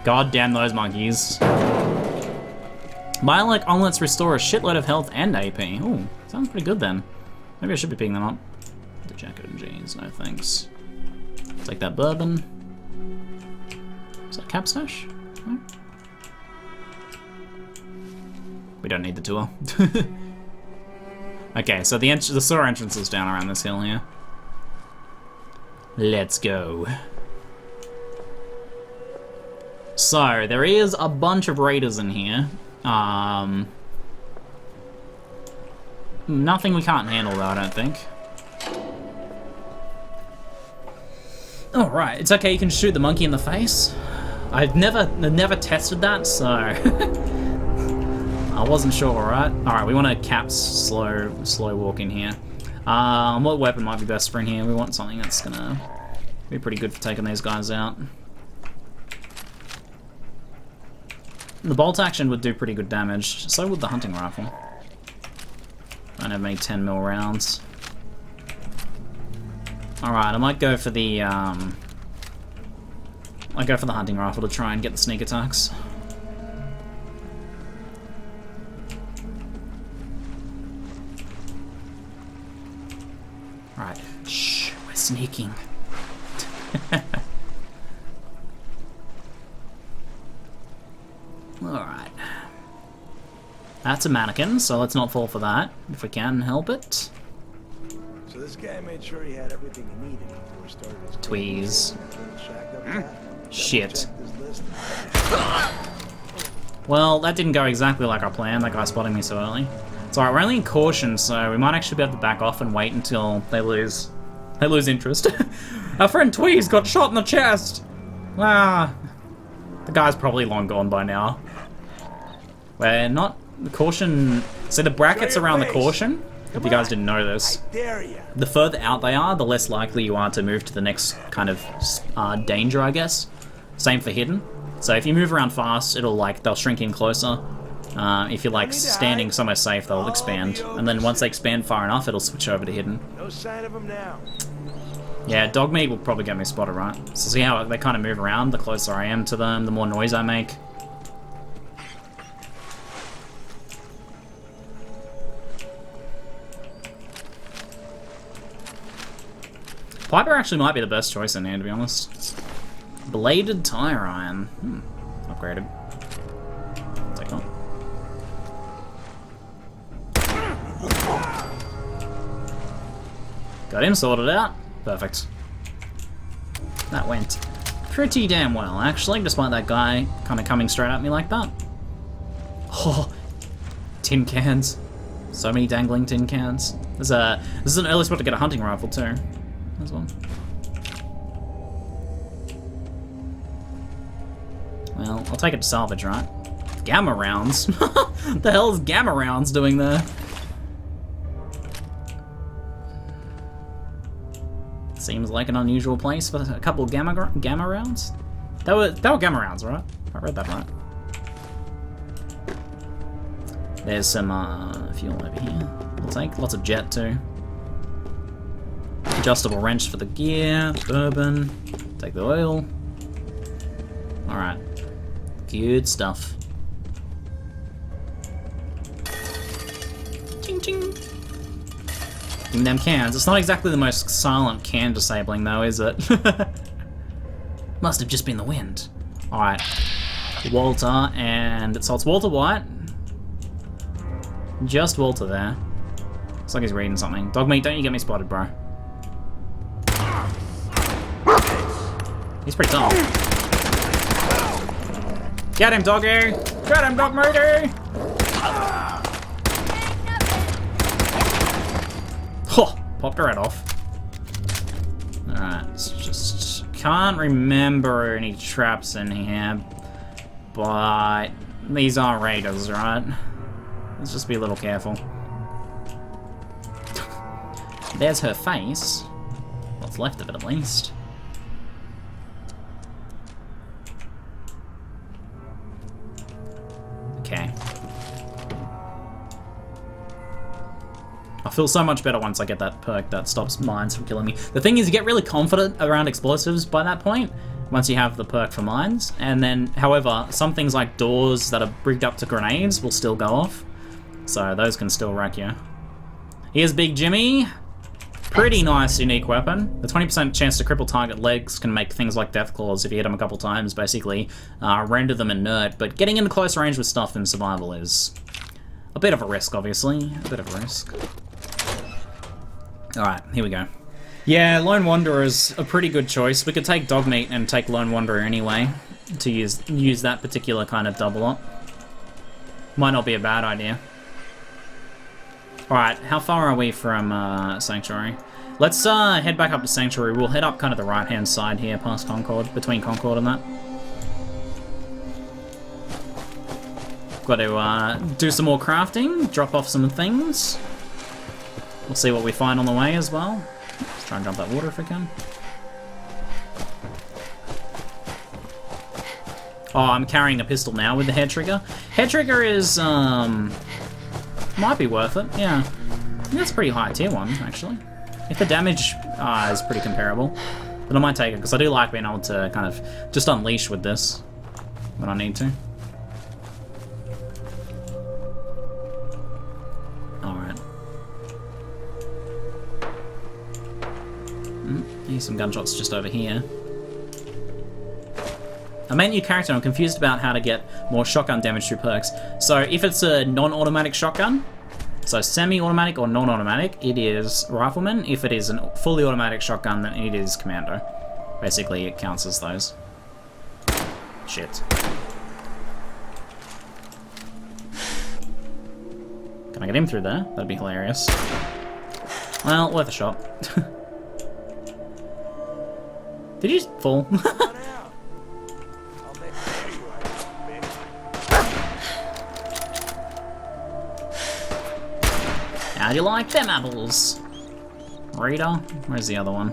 God damn those monkeys. My like omelets restore a shitload of health and AP. Ooh, sounds pretty good then. Maybe I should be picking them up. The jacket and jeans, no thanks. Take that bourbon. Is that cap stash? No? We don't need the tour. Okay, so the sewer entrance is down around this hill here. Let's go. So, there is a bunch of raiders in here. Nothing we can't handle though, I don't think. Oh, right, it's okay, you can shoot the monkey in the face. I've never tested that, so... I wasn't sure, alright? Alright, we want to cap slow walk in here. What weapon might be best for in here? We want something that's gonna be pretty good for taking these guys out. The bolt action would do pretty good damage, so would the hunting rifle. Don't have many 10mm rounds. Alright, I might go for the hunting rifle to try and get the sneak attacks. Alright, shh, we're sneaking. Alright. That's a mannequin, so let's not fall for that, if we can help it. So this guy made sure he had everything he needed before he started his Tweeze. Shit. Checked his list. Well, that didn't go exactly like our plan, that guy spotting me so early. It's alright, we're only in caution, so we might actually be able to back off and wait until they lose interest. Our friend Tweeze got shot in the chest! Ah, the guy's probably long gone by now. We're not... The caution... So the brackets around the caution, if you guys didn't know this, the further out they are, the less likely you are to move to the next kind of danger, I guess. Same for hidden. So if you move around fast, they'll shrink in closer. If you're like standing somewhere safe, they'll expand. And then once they expand far enough, it'll switch over to hidden. No sign of him now. Yeah, dog meat will probably get me spotted, right? So see how they kind of move around? The closer I am to them, the more noise I make. Piper actually might be the best choice in here, to be honest. Bladed tire iron. Upgraded. Take on. Got him sorted out. Perfect. That went pretty damn well, actually, despite that guy kind of coming straight at me like that. Oh, tin cans. So many dangling tin cans. This is an early spot to get a hunting rifle, too. There's one. Well, I'll take it to salvage, right? Gamma rounds? The hell is gamma rounds doing there? Seems like an unusual place for a couple of gamma rounds. That were gamma rounds, right? I read that right. There's some fuel over here. We'll take lots of jet too. Adjustable wrench for the gear. Bourbon. Take the oil. All right. Good stuff. Ching ching. Give me them cans. It's not exactly the most silent can disabling though, is it? Must have just been the wind. Alright. Walter, and so it's Walter White. Just Walter there. Looks like he's reading something. Dogmeat, don't you get me spotted, bro. He's pretty tough. Get him, doggy! Get him, dog meaty! Oh, popped her head off. Alright, just can't remember any traps in here, but these are raiders, right? Let's just be a little careful. There's her face. What's left of it, at least. Okay. I feel so much better once I get that perk that stops mines from killing me. The thing is, you get really confident around explosives by that point, once you have the perk for mines. And then, however, some things like doors that are rigged up to grenades will still go off. So those can still wreck you. Here's Big Jimmy. Pretty nice, unique weapon. The 20% chance to cripple target legs can make things like death claws, if you hit them a couple times, basically render them inert. But getting into close range with stuff in survival is a bit of a risk, obviously. A bit of a risk. Alright, here we go. Yeah, Lone Wanderer is a pretty good choice. We could take Dogmeat and take Lone Wanderer anyway, to use that particular kind of double up. Might not be a bad idea. Alright, how far are we from Sanctuary? Let's head back up to Sanctuary. We'll head up kind of the right-hand side here, past Concord, between Concord and that. Got to do some more crafting, drop off some things. We'll see what we find on the way as well. Let's try and jump that water if we can. Oh, I'm carrying a pistol now with the head trigger. Head trigger is, might be worth it, yeah. I think that's pretty high tier 1, actually. If the damage is pretty comparable, then I might take it, because I do like being able to kind of just unleash with this when I need to. Alright. Here's some gunshots just over here. I meant new character, I'm confused about how to get more shotgun damage through perks. So if it's a non-automatic shotgun, so semi-automatic or non-automatic, it is Rifleman. If it is a fully automatic shotgun, then it is Commando. Basically, it counts as those. Shit. Can I get him through there? That'd be hilarious. Well, worth a shot. Did you fall? How do you like them apples? Raider? Where's the other one?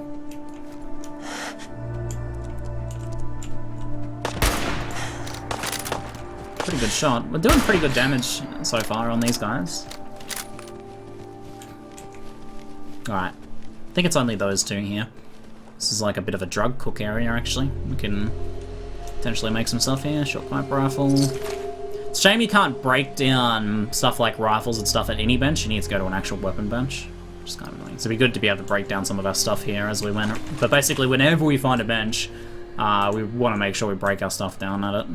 Pretty good shot. We're doing pretty good damage so far on these guys. Alright. I think it's only those two here. This is like a bit of a drug cook area, actually. We can potentially make some stuff here. Short pipe rifle. It's a shame you can't break down stuff like rifles and stuff at any bench. You need to go to an actual weapon bench, which is kind of annoying. So it'd be good to be able to break down some of our stuff here as we went. But basically, whenever we find a bench, we want to make sure we break our stuff down at it.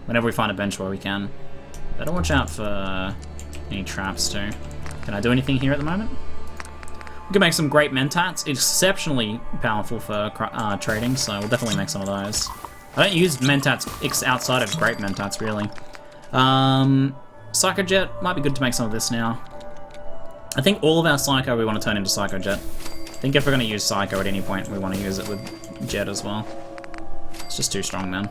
Whenever we find a bench where we can. Better watch out for any traps too. Can I do anything here at the moment? can make some great mentats. Exceptionally powerful for trading, so we'll definitely make some of those. I don't use mentats outside of great mentats, really. Psychojet might be good to make some of this now. I think all of our Psycho we want to turn into Psychojet. I think if we're going to use Psycho at any point, we want to use it with Jet as well. It's just too strong, man.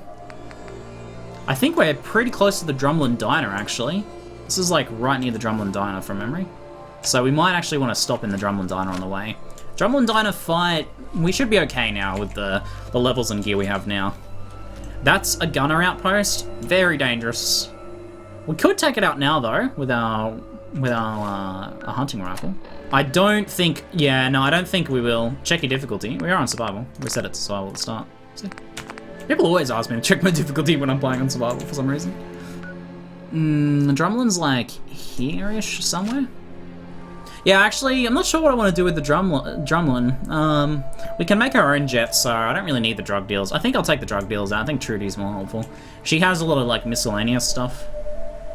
I think we're pretty close to the Drumlin Diner, actually. This is like right near the Drumlin Diner from memory. So we might actually want to stop in the Drumlin Diner on the way. Drumlin Diner fight, we should be okay now with the levels and gear we have now. That's a gunner outpost, very dangerous. We could take it out now though, with our hunting rifle. I don't think, yeah, no, I don't think we will. Check your difficulty. We are on survival. We set it to survival at the start. See? People always ask me to check my difficulty when I'm playing on survival for some reason. The Drumlin's like here-ish somewhere. Yeah, actually, I'm not sure what I want to do with the Drumlin. We can make our own jets, so I don't really need the drug deals. I think I'll take the drug deals out. I think Trudy's more helpful. She has a lot of like miscellaneous stuff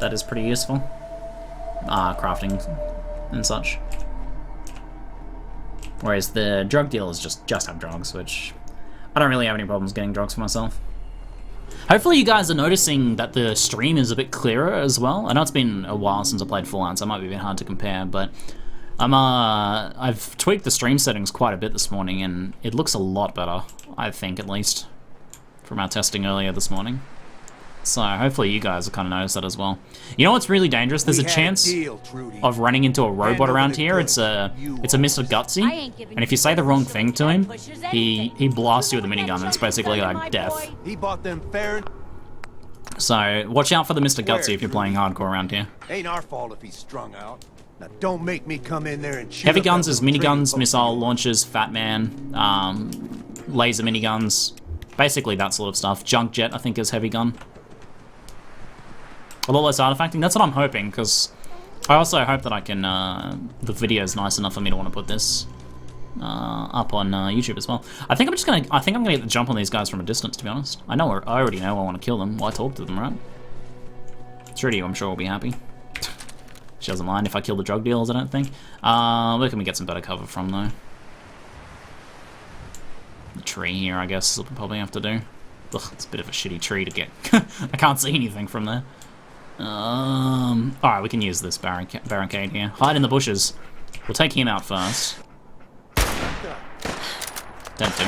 that is pretty useful. Crafting and such. Whereas the drug dealers just have drugs, which I don't really have any problems getting drugs for myself. Hopefully you guys are noticing that the stream is a bit clearer as well. I know it's been a while since I played Fallout, so it might be a bit hard to compare, but I've tweaked the stream settings quite a bit this morning, and it looks a lot better, I think, at least, from our testing earlier this morning. So hopefully you guys will kind of notice that as well. You know what's really dangerous? There's a chance of running into a robot around here. It's a Mr. Gutsy, and if you say the wrong thing to him, he blasts you with a minigun, and it's basically like death. He bought them fair. So watch out for the Mr. Gutsy if you're playing hardcore around here. Ain't our fault if he's strung out. Now don't make me come in there and shoot. Heavy guns is miniguns, missile launchers, Fat Man, laser miniguns, basically that sort of stuff. Junk jet, I think, is heavy gun. A lot less artifacting. That's what I'm hoping, because I also hope that I can. The video's nice enough for me to want to put this up on YouTube as well. I think I'm gonna get the jump on these guys from a distance. To be honest, I already know I want to kill them. Why talk to them, right? Trudy, I'm sure will be happy. She doesn't mind if I kill the drug dealers, I don't think. Where can we get some better cover from, though? The tree here, I guess, is what we'll probably have to do. Ugh, it's a bit of a shitty tree to get. I can't see anything from there. Alright, we can use this barricade here. Hide in the bushes. We'll take him out first. Don't do.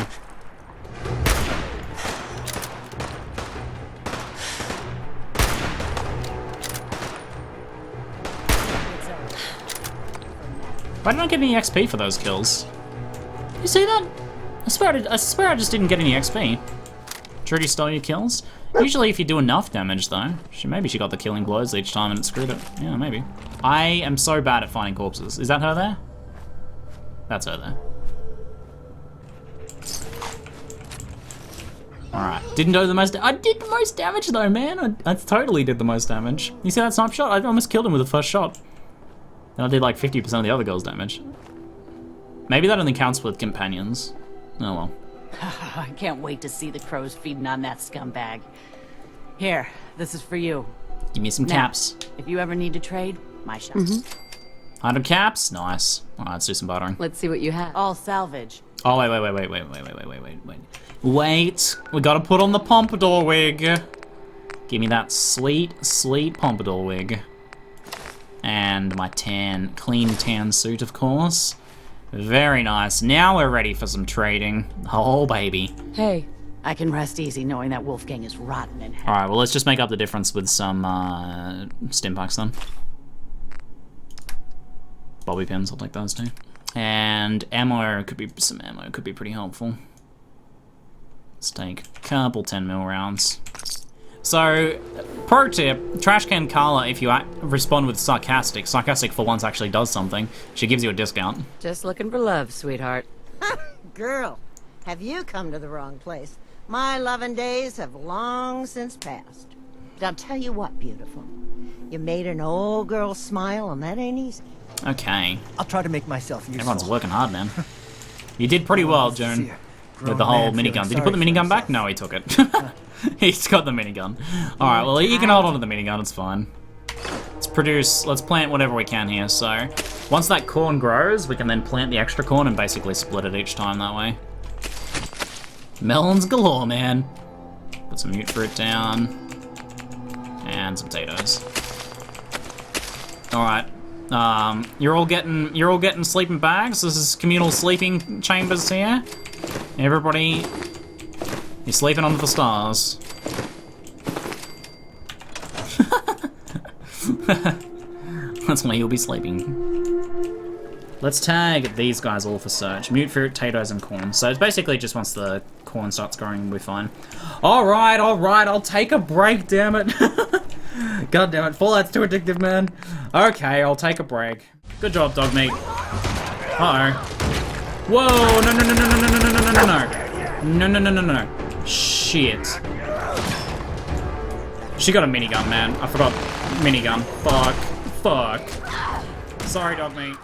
Why didn't I get any XP for those kills? You see that? I swear I just didn't get any XP. Trudy stole your kills? Usually if you do enough damage though. Maybe she got the killing blows each time and it screwed it. Yeah, maybe. I am so bad at finding corpses. Is that her there? That's her there. Alright, didn't do the most. I did the most damage though, man. I totally did the most damage. You see that snipe shot? I almost killed him with the first shot. And I did like 50% of the other girl's damage. Maybe that only counts with companions. Oh well. I can't wait to see the crows feeding on that scumbag. Here, this is for you. Give me some caps. If you ever need to trade, my shop. 100 caps? Nice. Alright, let's do some bartering. Let's see what you have. All salvage. Oh, wait. Wait, we gotta put on the pompadour wig. Give me that sweet pompadour wig. And my clean tan suit, of course. Very nice. Now we're ready for some trading. Oh, baby. Hey. I can rest easy knowing that Wolfgang is rotten in hell. Alright, well, let's just make up the difference with some stim packs then. Bobby pins, I'll take those too. And ammo could be pretty helpful. Let's take a couple 10mm rounds. So, pro tip, Trash Can Carla, if you respond with sarcastic for once actually does something, she gives you a discount. Just looking for love, sweetheart. Girl, have you come to the wrong place? My loving days have long since passed. But I'll tell you what, beautiful. You made an old girl smile, and that ain't easy. Okay. I'll try to make myself useful. Everyone's working hard, man. You did pretty well, Joan, with the whole minigun. Did you put the minigun back? No, he took it. He's got the minigun. Alright, well, you can hold on to the minigun, it's fine. Let's plant whatever we can here, so... Once that corn grows, we can then plant the extra corn and basically split it each time that way. Melons galore, man. Put some mute fruit down. And some potatoes. Alright. You're all getting sleeping bags. This is communal sleeping chambers here. Everybody, you're sleeping under the stars. That's why you'll be sleeping. Let's tag these guys all for search. Mute fruit, potatoes, and corn. So it's basically just once the corn starts growing, we're fine. Alright, I'll take a break, damn it. God damn it, Fallout's too addictive, man. Okay, I'll take a break. Good job, dog meat. Uh-oh. Whoa, no. No. Shit. She got a minigun, man. I forgot minigun. Fuck. Sorry, dog meat.